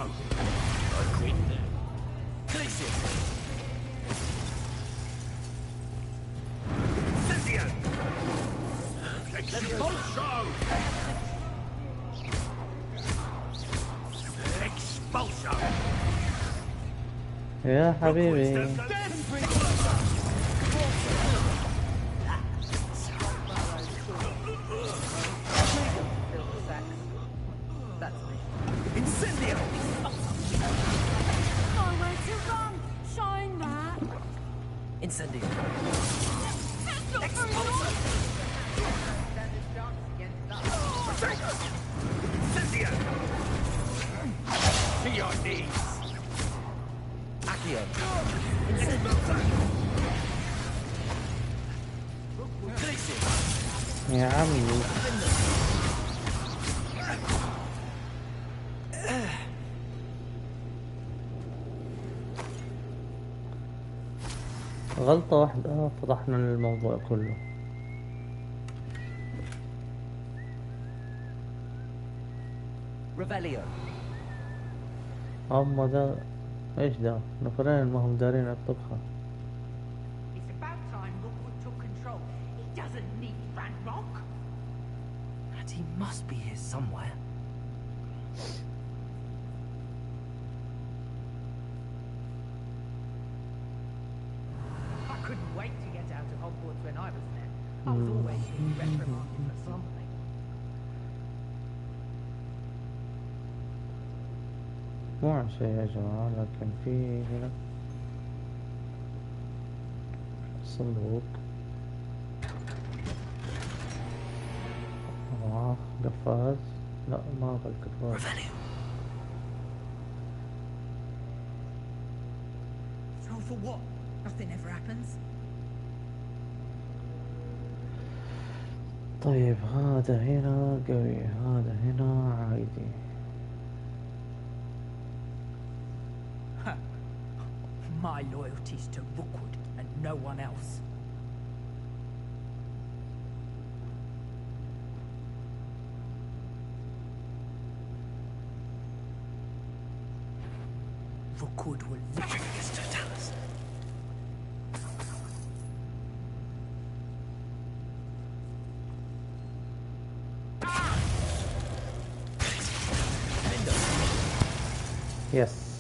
Speaker 8: I quit there. Listen! Cynthia! Expulso! Expulso!
Speaker 1: يا حبيبي.
Speaker 7: Incendio!
Speaker 5: Nowhere to run! Shine that!
Speaker 2: Incendio.
Speaker 7: Incendio! To your knees!
Speaker 2: Accio.
Speaker 7: Listen!
Speaker 1: يا عمي غلطة واحدة فضحنا الموضوع كله.
Speaker 2: Revelio.
Speaker 1: هم ده ايش ده؟ نفرين ما هم دارين الطبخة.
Speaker 10: It's about time Rookwood took control. He doesn't need Ranrock.
Speaker 2: And he must be here somewhere.
Speaker 10: I couldn't wait to get out of Hogwarts when I was there. I was always being reprimanded for something.
Speaker 1: مو عن شيء يا جماعة، لكن في هنا صندوق معاه قفاز. لا ما أبغى القفاز.
Speaker 10: So for what? Nothing ever happens.
Speaker 1: طيب هذا هنا قوي، هذا هنا عادي.
Speaker 10: My loyalty's to Rookwood and no one else. Rookwood will never get to tell us.
Speaker 1: يس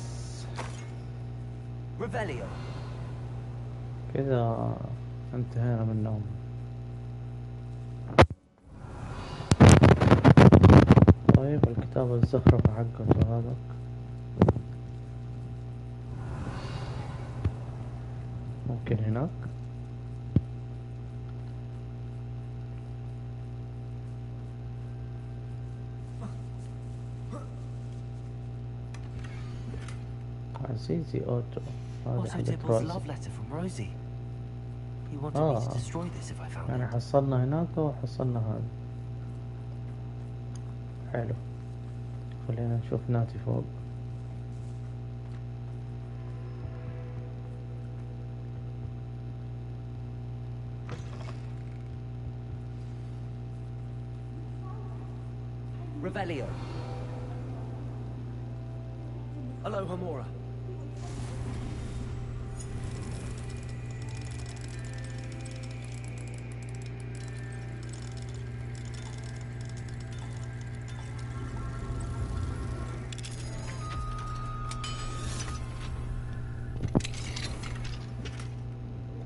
Speaker 2: Revelio.
Speaker 1: كذا انتهينا منهم. طيب الكتاب الزخرفة حقه هذا ممكن هناك. عزيزي أوتو هذا
Speaker 2: Also
Speaker 1: حق
Speaker 2: Dibble's
Speaker 1: تراث.
Speaker 2: love letter from Rosie. He wanted me to destroy this if I found
Speaker 1: يعني
Speaker 2: it.
Speaker 1: حصلنا هناك وحصلنا هذا. حلو، خلينا نشوف ناتي فوق.
Speaker 2: Revelio. Aloha Mora.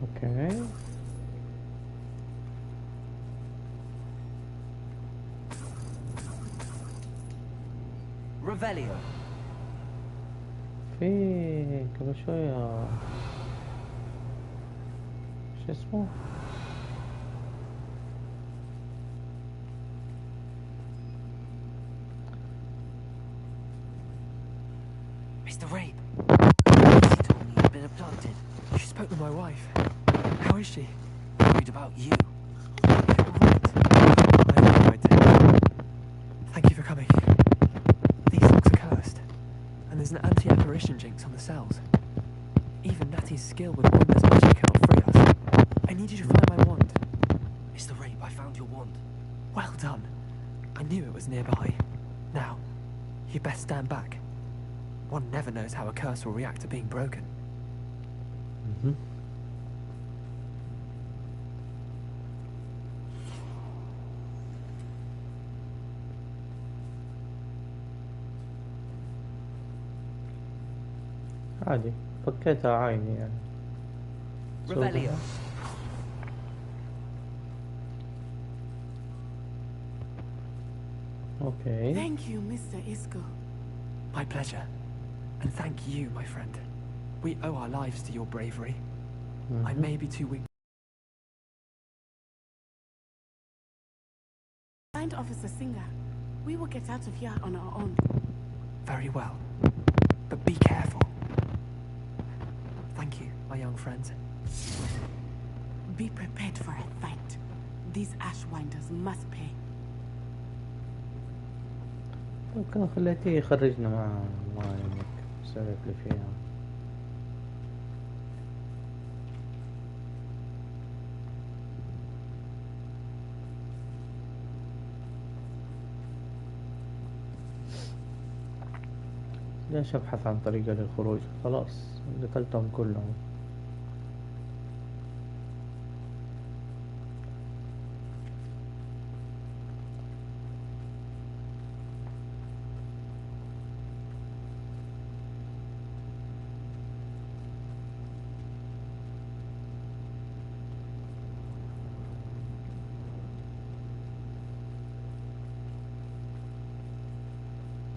Speaker 1: اوكي
Speaker 2: Revelio.
Speaker 1: في قبل شوية شو اسمه
Speaker 2: Mr. Rape. She told me you'd been abducted.
Speaker 9: She spoke with my wife. How is she?
Speaker 2: Worried about you.
Speaker 9: I know I did. Thank you for coming. These locks are cursed, and there's an anti-apparition jinx on the cells. Even Natty's skill with Wanda's magic cannot free us. I need you to find my wand.
Speaker 2: Mr. Rape, I found your wand.
Speaker 9: Well done. I knew it was nearby. Now, you best stand back. One never knows how a curse will react to being broken.
Speaker 1: عادي فكيتها عادي يعني.
Speaker 2: Revelio.
Speaker 1: Okay.
Speaker 6: Thank you, Mr. Isco.
Speaker 9: My pleasure. And thank you, my friend. We owe our lives to your bravery. I may be too weak.
Speaker 6: Find Officer Singer. We will get out of here on our own.
Speaker 9: Very well. But be careful. Thank you, my young friends.
Speaker 6: Be prepared for a fight. These ashwinders must pay.
Speaker 1: ممكن خليتيه يخرجنا مع ما يمك سبب لي فيها. ليش أبحث عن طريقة للخروج؟ خلاص قتلتهم كلهم.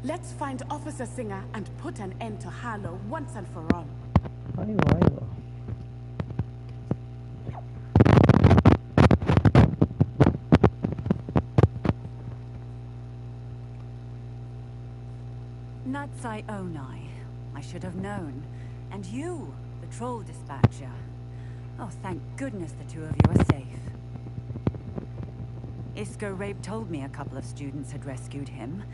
Speaker 6: Let's find Officer Singer and put an end to Harlow once and for all.
Speaker 1: أيوة أيوة.
Speaker 11: Natsai Onai. I should have known. And you, the troll dispatcher. Oh, thank goodness the two of you are safe. Isco Rape told me a couple of students had rescued him.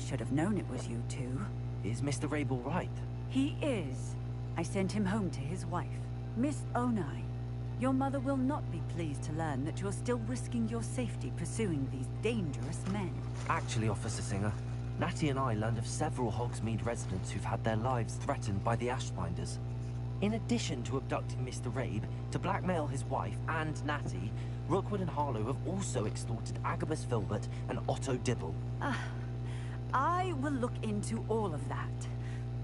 Speaker 11: Should have known it was you two.
Speaker 2: Is Mr. Rabe all right?
Speaker 11: He is. I sent him home to his wife. Miss Onai, your mother will not be pleased to learn that you're still risking your safety pursuing these dangerous men.
Speaker 2: Actually, Officer Singer, Natty and I learned of several Hogsmeade residents who've had their lives threatened by the Ashbinders. In addition to abducting Mr. Rabe to blackmail his wife and Natty, Rookwood and Harlow have also extorted Agabus Filbert and Otto Dibble.
Speaker 11: I will look into all of that.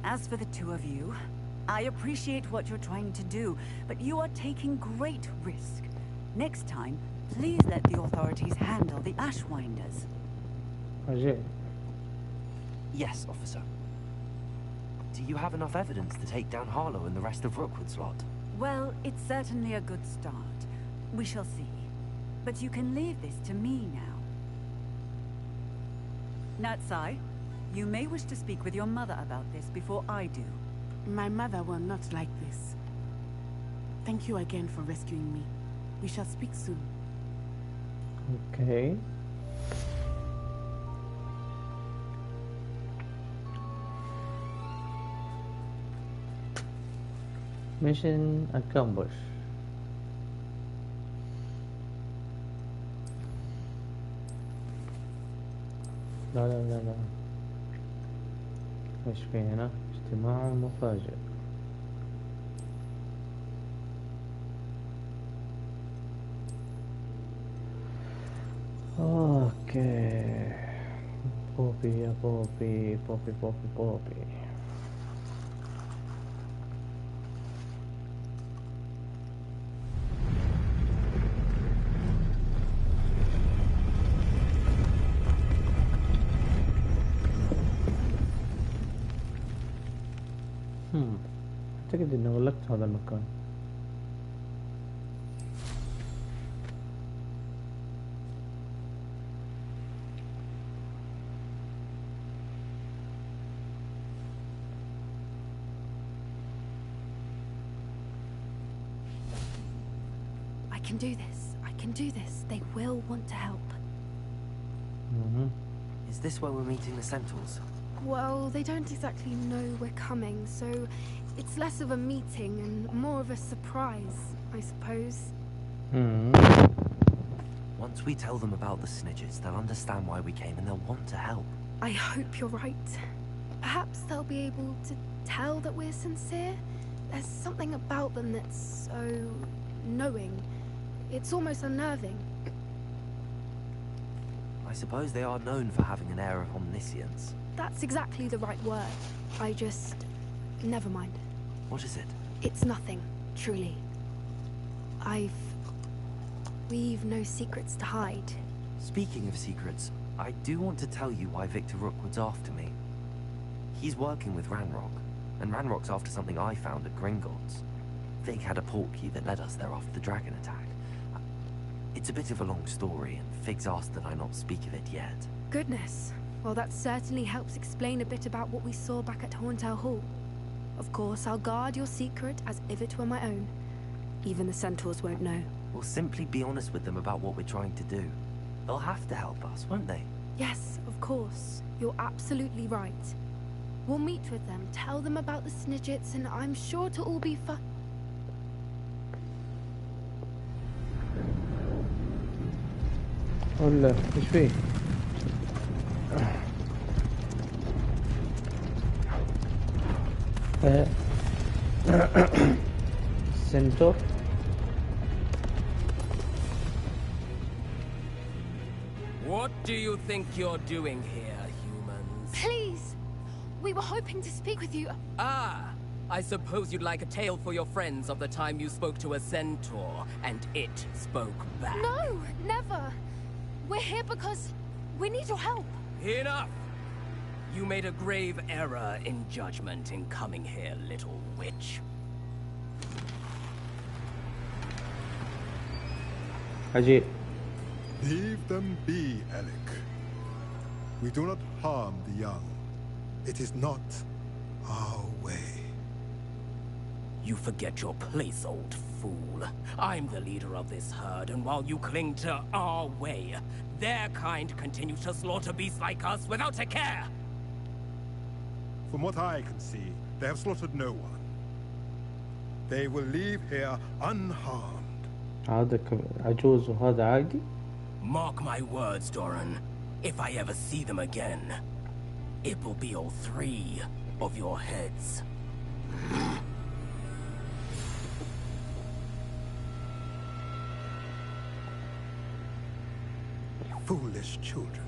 Speaker 11: As for the two of you, I appreciate what you're trying to do, but you are taking great risk. Next time, please let the authorities handle the Ashwinders.
Speaker 1: أجل.
Speaker 2: Yes, officer. Do you have enough evidence to take down Harlow and the rest of Rookwood's lot?
Speaker 11: Well, it's certainly a good start. We shall see. But you can leave this to me now. Natsai, you may wish to speak with your mother about this before I do.
Speaker 6: My mother will not like this. Thank you again for rescuing me. We shall speak soon.
Speaker 1: Okay. Mission accomplished. لا لا لا لا. ايش في هنا؟ اجتماع مفاجئ. اوكي. بوبي يا بوبي بوبي بوبي بوبي. أعتقد إني غلقت هذا المكان.
Speaker 12: I can do this. I can do this. They will want to help.
Speaker 2: Is this where we're meeting the Centaurs?
Speaker 12: Well, they don't exactly know we're coming, so it's less of a meeting and more of a surprise, I suppose.
Speaker 2: Once we tell them about the Snidgets, they'll understand why we came and they'll want to help.
Speaker 12: I hope you're right. Perhaps they'll be able to tell that we're sincere. There's something about them that's so knowing. It's almost unnerving.
Speaker 2: I suppose they are known for having an air of omniscience.
Speaker 12: That's exactly the right word. I just... never mind.
Speaker 2: What is it?
Speaker 12: It's nothing, truly. We've no secrets to hide.
Speaker 2: Speaking of secrets, I do want to tell you why Victor Rookwood's after me. He's working with Ranrock, and Ranrock's after something I found at Gringotts. Vig had a portkey that led us there after the dragon attack. It's a bit of a long story, and Fig's asked that I not speak of it yet.
Speaker 12: Goodness. Well, that certainly helps explain a bit about what we saw back at Horntail Hall. Of course, I'll guard your secret as if it were my own. Even the Centaurs won't know.
Speaker 2: We'll simply be honest with them about what we're trying to do. They'll have to help us, won't they?
Speaker 12: Yes, of course. You're absolutely right. We'll meet with them, tell them about the Snidgets, and I'm sure it'll all be fun.
Speaker 1: ولا ايش فيه؟ سنتور.
Speaker 13: What do you think you're doing here, humans?
Speaker 12: Please! We were hoping to speak with you.
Speaker 13: Ah! I suppose you'd like a tale for your friends of the time you spoke to a centaur, and it spoke back.
Speaker 12: No, never. We're here because we need your help.
Speaker 13: Enough! You made a grave error in judgment in coming here, little witch.
Speaker 1: عجيب.
Speaker 14: Leave them be, Alec. We do not harm the young. It is not our way.
Speaker 13: You forget your place, old fool. I'm the leader of this herd, and while you cling to our way, their kind continue to slaughter beasts like us without a care.
Speaker 14: From what I can see, they have slaughtered no one. They will leave here unharmed.
Speaker 1: هذا عجوز وهذا عادي.
Speaker 13: Mark my words, Doran. If I ever see them again, it will be all 3 of your heads.
Speaker 14: Foolish children.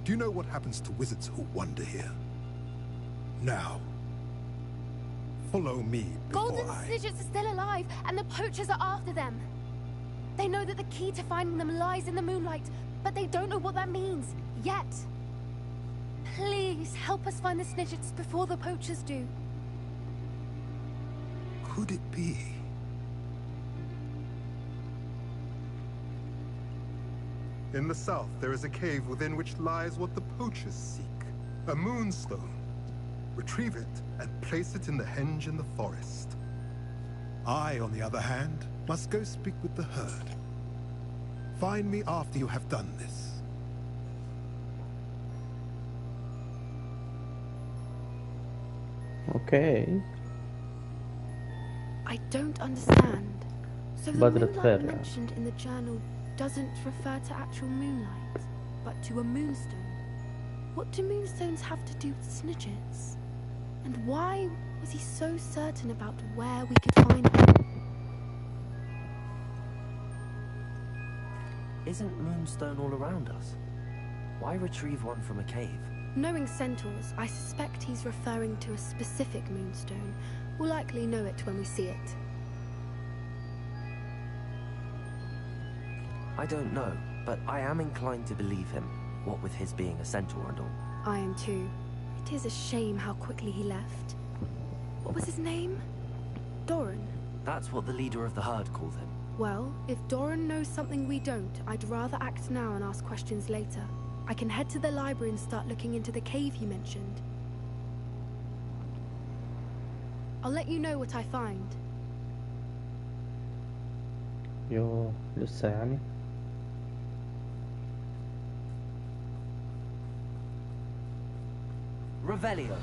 Speaker 14: Do you know what happens to wizards who wander here? Now, follow me before
Speaker 12: Golden Snidgets are still alive, and the poachers are after them. They know that the key to finding them lies in the moonlight, but they don't know what that means, yet. Please, help us find the Snidgets before the poachers do.
Speaker 14: Could it be? In the south, there is a cave within which lies what the poachers seek. A moonstone. Retrieve it and place it in the henge in the forest. I, on the other hand, must go speak with the herd. Find me after you have done this.
Speaker 1: Okay.
Speaker 12: I don't understand. So the
Speaker 1: بدرة
Speaker 12: moonlight
Speaker 1: خير.
Speaker 12: mentioned in the journal doesn't refer to actual moonlight, but to a moonstone. What do moonstones have to do with Snidgets? And why was he so certain about where we could find them?
Speaker 2: Isn't Moonstone all around us? Why retrieve one from a cave?
Speaker 12: Knowing centaurs, I suspect he's referring to a specific moonstone. We'll likely know it when we see it.
Speaker 2: I don't know, but I am inclined to believe him, what with his being a centaur and all.
Speaker 12: I am too. It is a shame how quickly he left. What was his name? Doran.
Speaker 2: That's what the leader of the herd called him.
Speaker 12: Well, if Doran knows something we don't, I'd rather act now and ask questions later. I can head to the library and start looking into the cave you mentioned. I'll let you know what I find.
Speaker 1: يو لسه يعني.
Speaker 2: Revelio.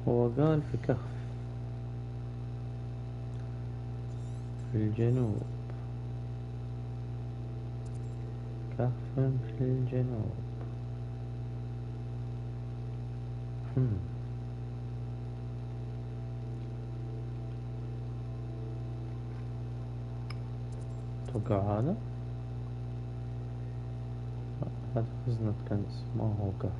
Speaker 1: هو قال في كهف في الجنوب. كهف في الجنوب. توقع هذا. هذا خزنة كنز ما هو كهف.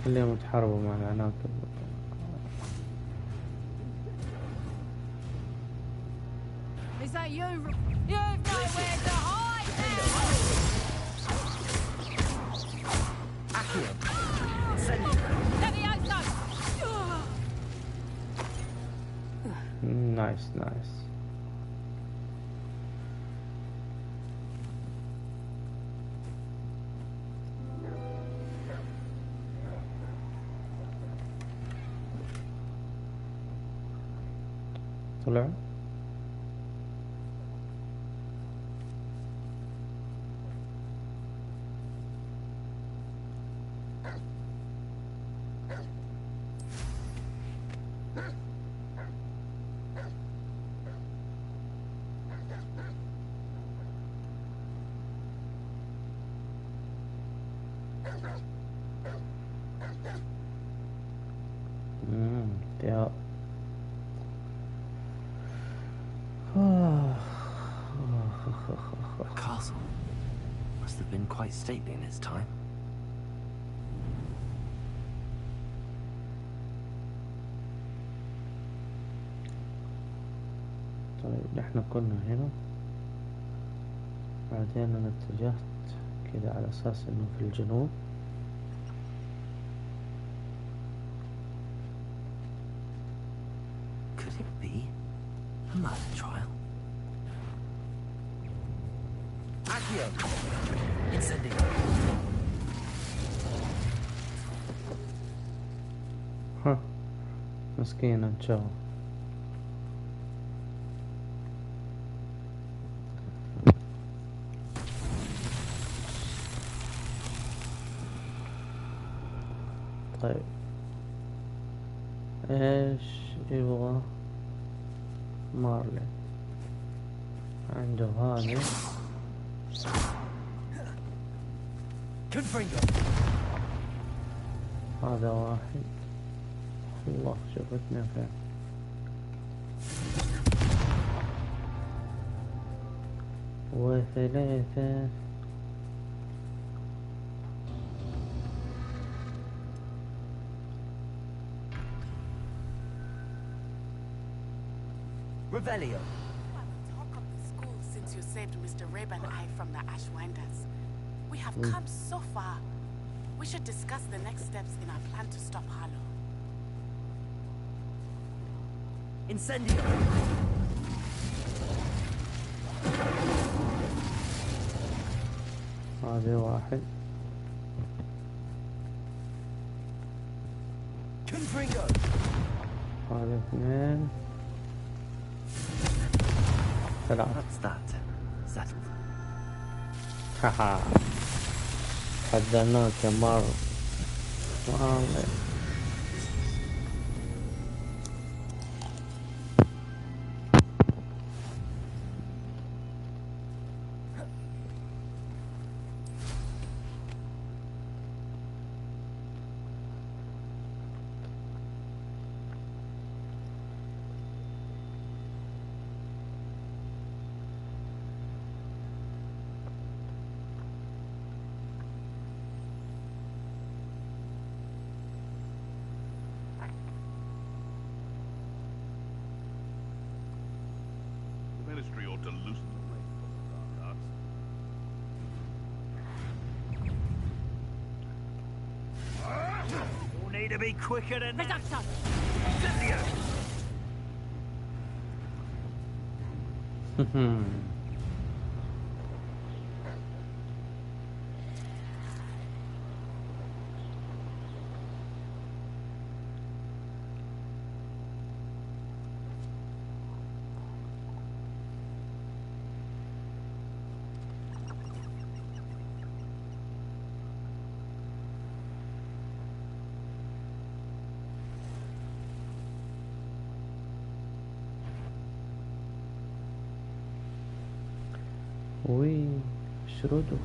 Speaker 1: خليهم يتحاربوا مع العناكب.
Speaker 4: Is that you? You've nowhere to hide
Speaker 1: Nice, nice. طلع يا
Speaker 2: A castle. Must have been quite stately in its time.
Speaker 1: طيب نحن كنا هنا، بعدين انا اتجهت كذا على اساس انه في الجنوب.
Speaker 2: Could it be a murder trial? Accio! Incendio!
Speaker 1: ها مسكين انشاف. طيب ايش يبغى مارلي؟ عنده هذه. هذا واحد. الله شفتنا فين. وثلاثة.
Speaker 6: Revelio. Talk of the school since you saved Mr. Rib and I from the Ashwinders. We have come so far. We should discuss the next steps in our plan to stop Harlow.
Speaker 2: Incendio!
Speaker 1: هذا واحد. هذا اثنين. ثلاثة.
Speaker 2: That's that. Settled.
Speaker 1: haha حذرناك يا مار. والله
Speaker 3: Ministry ought to loosen the reins on the dark arts.
Speaker 8: You'll need to be quicker than that.
Speaker 1: وي شرودو.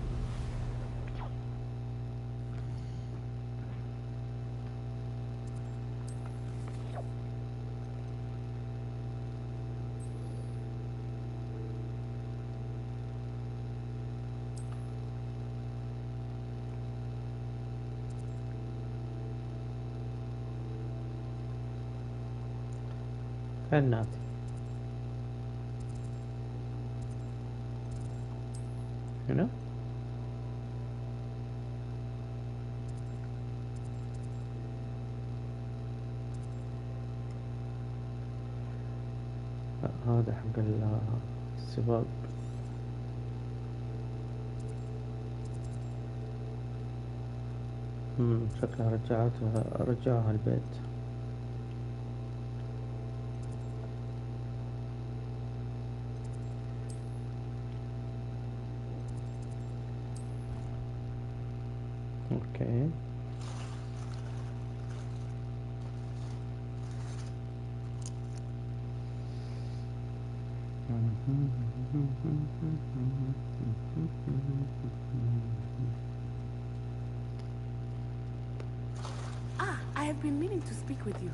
Speaker 1: فين ناتي؟ هنا؟ هذا حق السباق. شكلها رجعوها البيت. اوكي.
Speaker 6: I have been meaning to speak with you.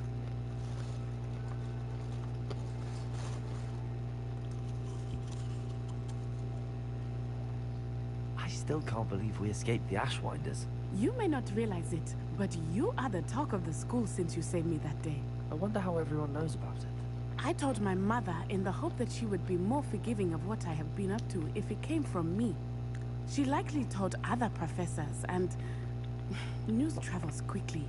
Speaker 2: I still can't believe we escaped the Ashwinders.
Speaker 6: You may not realize it, but you are the talk of the school since you saved me that day.
Speaker 2: I wonder how everyone knows about it.
Speaker 6: I told my mother in the hope that she would be more forgiving of what I have been up to if it came from me. She likely told other professors, and news travels quickly.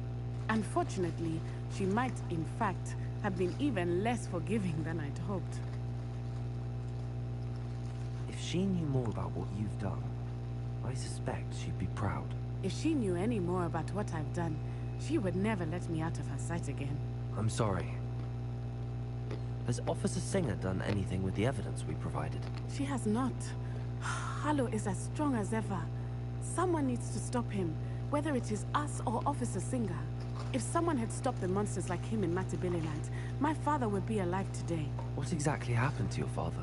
Speaker 6: Unfortunately, she might, in fact, have been even less forgiving than I'd hoped.
Speaker 2: If she knew more about what you've done, I suspect she'd be proud.
Speaker 6: If she knew any more about what I've done, she would never let me out of her sight again.
Speaker 2: I'm sorry. Has Officer Singer done anything with the evidence we provided?
Speaker 6: She has not. Harlow is as strong as ever. Someone needs to stop him, whether it is us or Officer Singer. If someone had stopped the monsters like him in Matabeleland, my father would be alive today.
Speaker 2: What exactly happened to your father?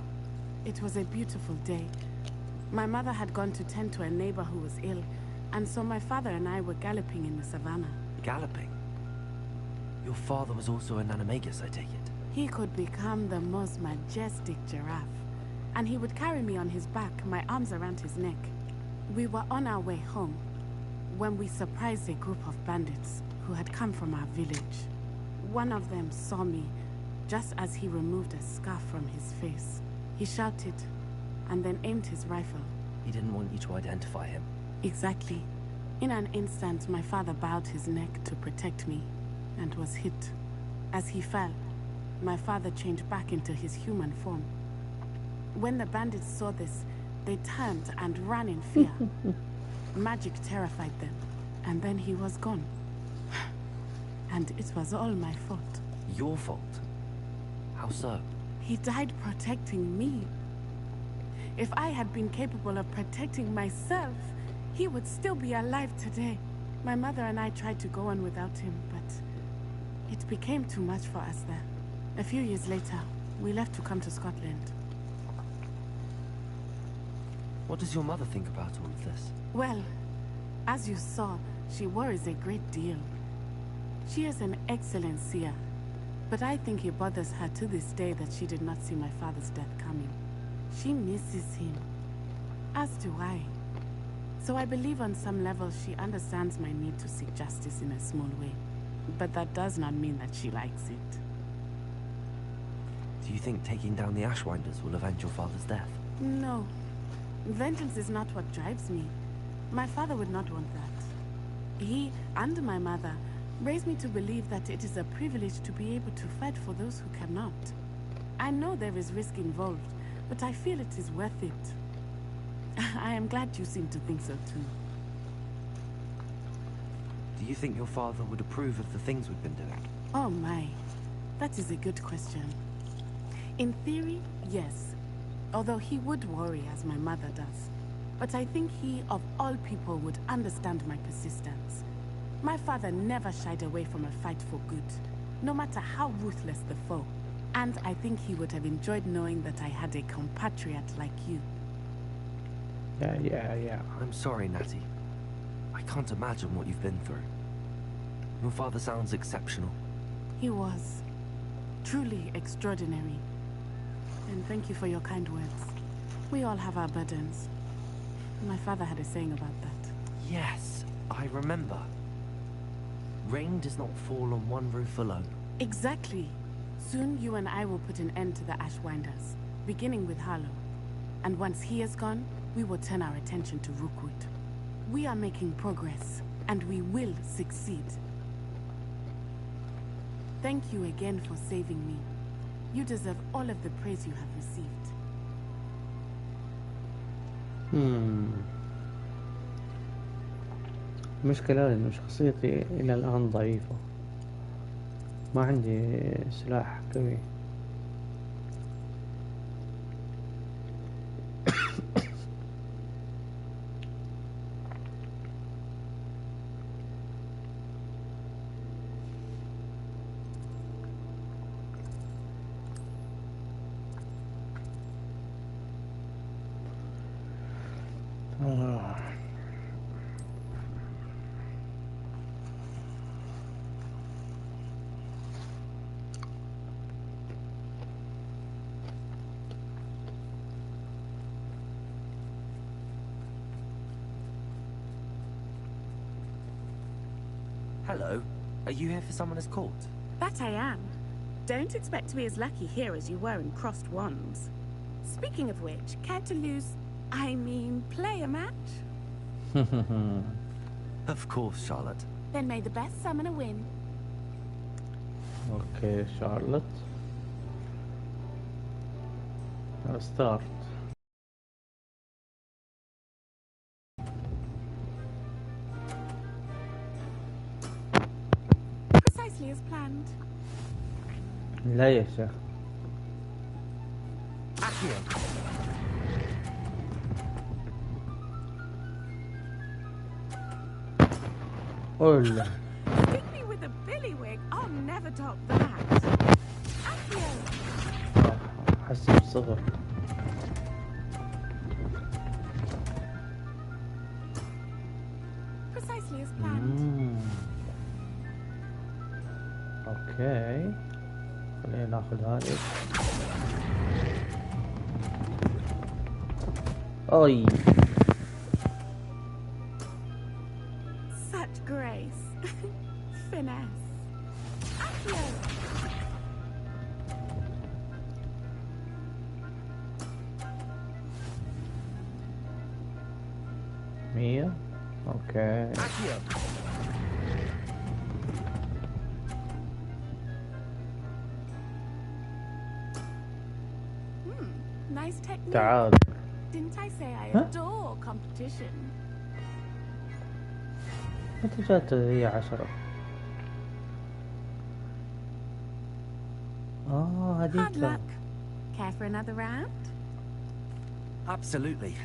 Speaker 6: It was a beautiful day. My mother had gone to tend to a neighbor who was ill, and so my father and I were galloping in the savannah.
Speaker 2: Galloping? Your father was also an animagus, I take it?
Speaker 6: He could become the most majestic giraffe, and he would carry me on his back, my arms around his neck. We were on our way home when we surprised a group of bandits who had come from our village. One of them saw me just as he removed a scarf from his face. He shouted and then aimed his rifle.
Speaker 2: He didn't want you to identify him.
Speaker 6: Exactly. In an instant, my father bowed his neck to protect me and was hit. As he fell, my father changed back into his human form. When the bandits saw this, they turned and ran in fear. Magic terrified them, and then he was gone. And it was all my fault.
Speaker 2: Your fault? How so?
Speaker 6: He died protecting me. If I had been capable of protecting myself, he would still be alive today. My mother and I tried to go on without him, but it became too much for us there. A few years later, we left to come to Scotland.
Speaker 2: What does your mother think about all of this?
Speaker 6: Well, as you saw, she worries a great deal. She is an excellent seer, but I think it bothers her to this day that she did not see my father's death coming. She misses him, as do I. So I believe on some level she understands my need to seek justice in a small way. But that does not mean that she likes it.
Speaker 2: Do you think taking down the Ashwinders will avenge your father's death?
Speaker 6: No. Vengeance is not what drives me. My father would not want that. He, and my mother, raised me to believe that it is a privilege to be able to fight for those who cannot. I know there is risk involved, but I feel it is worth it. I am glad you seem to think so too.
Speaker 2: Do you think your father would approve of the things we've been doing?
Speaker 6: Oh my, that is a good question. In theory, yes. Although he would worry as my mother does. But I think he, of all people, would understand my persistence. My father never shied away from a fight for good, no matter how ruthless the foe. And I think he would have enjoyed knowing that I had a compatriot like you.
Speaker 1: Yeah.
Speaker 2: I'm sorry, Natty. I can't imagine what you've been through. Your father sounds exceptional.
Speaker 6: He was. Truly extraordinary. And thank you for your kind words. We all have our burdens. My father had a saying about that.
Speaker 2: Yes, I remember. Rain does not fall on one roof alone.
Speaker 6: Exactly. Soon you and I will put an end to the Ashwinders, beginning with Harlow. And once he is gone, we will turn our attention to Rookwood. We are making progress, and we will succeed. Thank you again for saving me. You deserve all of the praise you have received.
Speaker 1: المشكلة إنه شخصيتي إلى الآن ضعيفة، ما عندي سلاح قوي.
Speaker 2: Hello. Are you here for Summoner's Court?
Speaker 6: That I am. Don't expect to be as lucky here as you were in Crossed Wands. Speaking of which, care to play a match?
Speaker 2: Of course, Charlotte.
Speaker 6: Then may the best summoner win.
Speaker 1: Okay, Charlotte. Let's start.
Speaker 6: Precisely as planned.
Speaker 1: لا يا شيخ. Hola.
Speaker 6: Hit me with a billywig. I'll never top that. Accio.
Speaker 1: حسب صغر.
Speaker 6: Precisely as planned.
Speaker 1: اوكي. خلينا ناخذ هذه. اي.
Speaker 6: Such grace. Finesse. Accio.
Speaker 1: مية. اوكي.
Speaker 6: Nice technique.
Speaker 1: تعال.
Speaker 6: Didn't I say I adore competition?
Speaker 1: متى جات هي 10؟
Speaker 6: Hard
Speaker 1: هذيك.
Speaker 6: luck. Care for another round?
Speaker 2: Absolutely.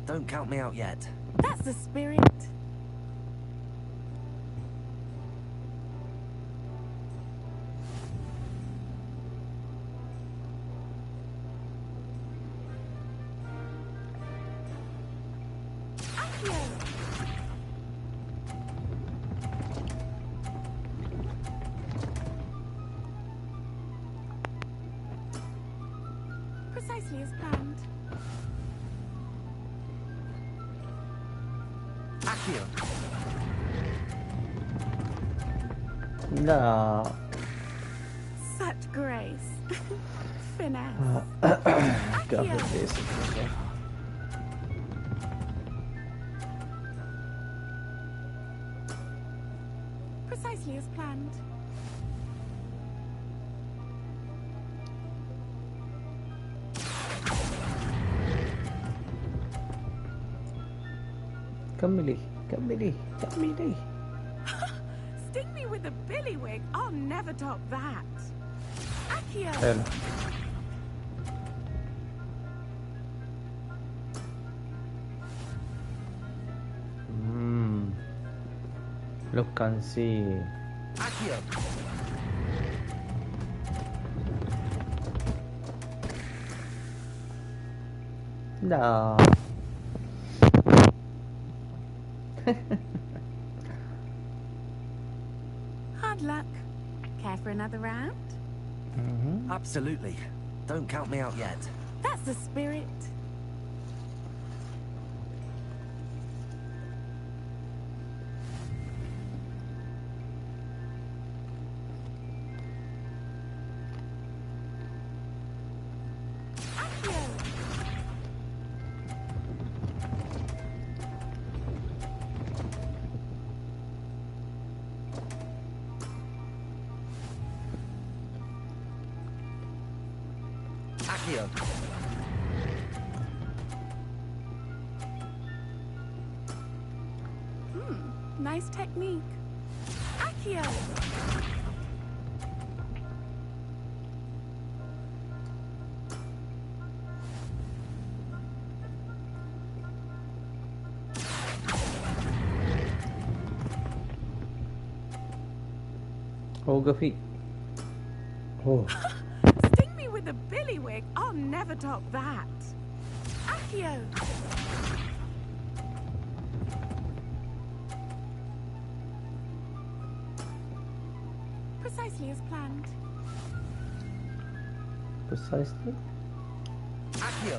Speaker 2: Don't count me out yet.
Speaker 6: That's the spirit. Precisely as planned.
Speaker 1: لا.
Speaker 6: Such grace. Finesse.
Speaker 1: قافل فيس.
Speaker 6: Precisely as planned.
Speaker 1: كملي كملي كملي.
Speaker 6: Sting me with a billywig. I'll never top that. Accio.
Speaker 1: حلو. Look and see. لا.
Speaker 6: Hard luck. Care for another round?
Speaker 2: Absolutely. Don't count me out yet.
Speaker 6: That's the spirit.
Speaker 2: Accio.
Speaker 6: Nice technique. Accio!
Speaker 1: وقفي. أوه.
Speaker 6: Sting me with a billywig. I'll never top that. Accio! Precisely as planned.
Speaker 1: Precisely.
Speaker 2: Accio.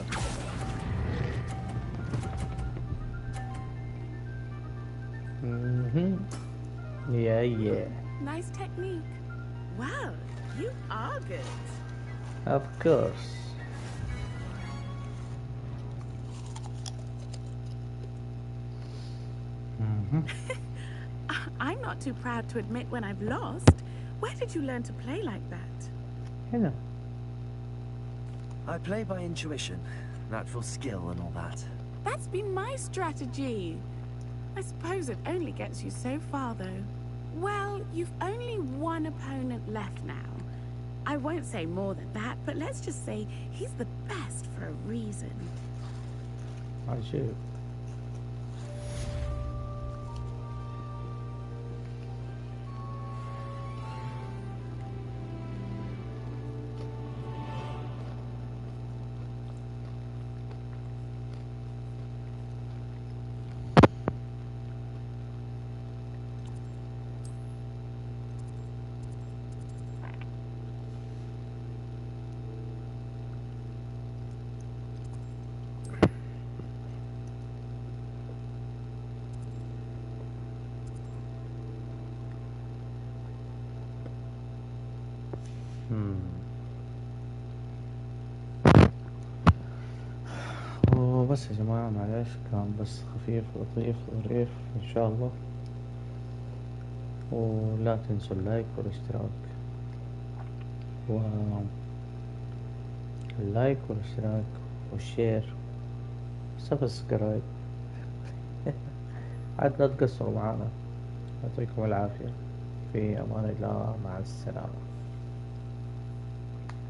Speaker 1: Yeah.
Speaker 6: Nice technique. Wow, you are good.
Speaker 1: Of course.
Speaker 6: I'm not too proud to admit when I've lost. Where did you learn to play like that?
Speaker 1: هنا.
Speaker 2: I play by intuition, natural skill and all that.
Speaker 6: That's been my strategy. I suppose it only gets you so far, though. Well, you've only one opponent left now. I won't say more than that, but let's just say he's the best for a reason.
Speaker 1: عجيب. وبس يا جماعة، معلش كان بس خفيف لطيف ظريف إن شاء الله. ولا تنسوا اللايك والاشتراك اللايك والاشتراك والشير سبسكرايب. عاد لا تقصروا معنا. يعطيكم العافية. في أمان الله، مع السلامة.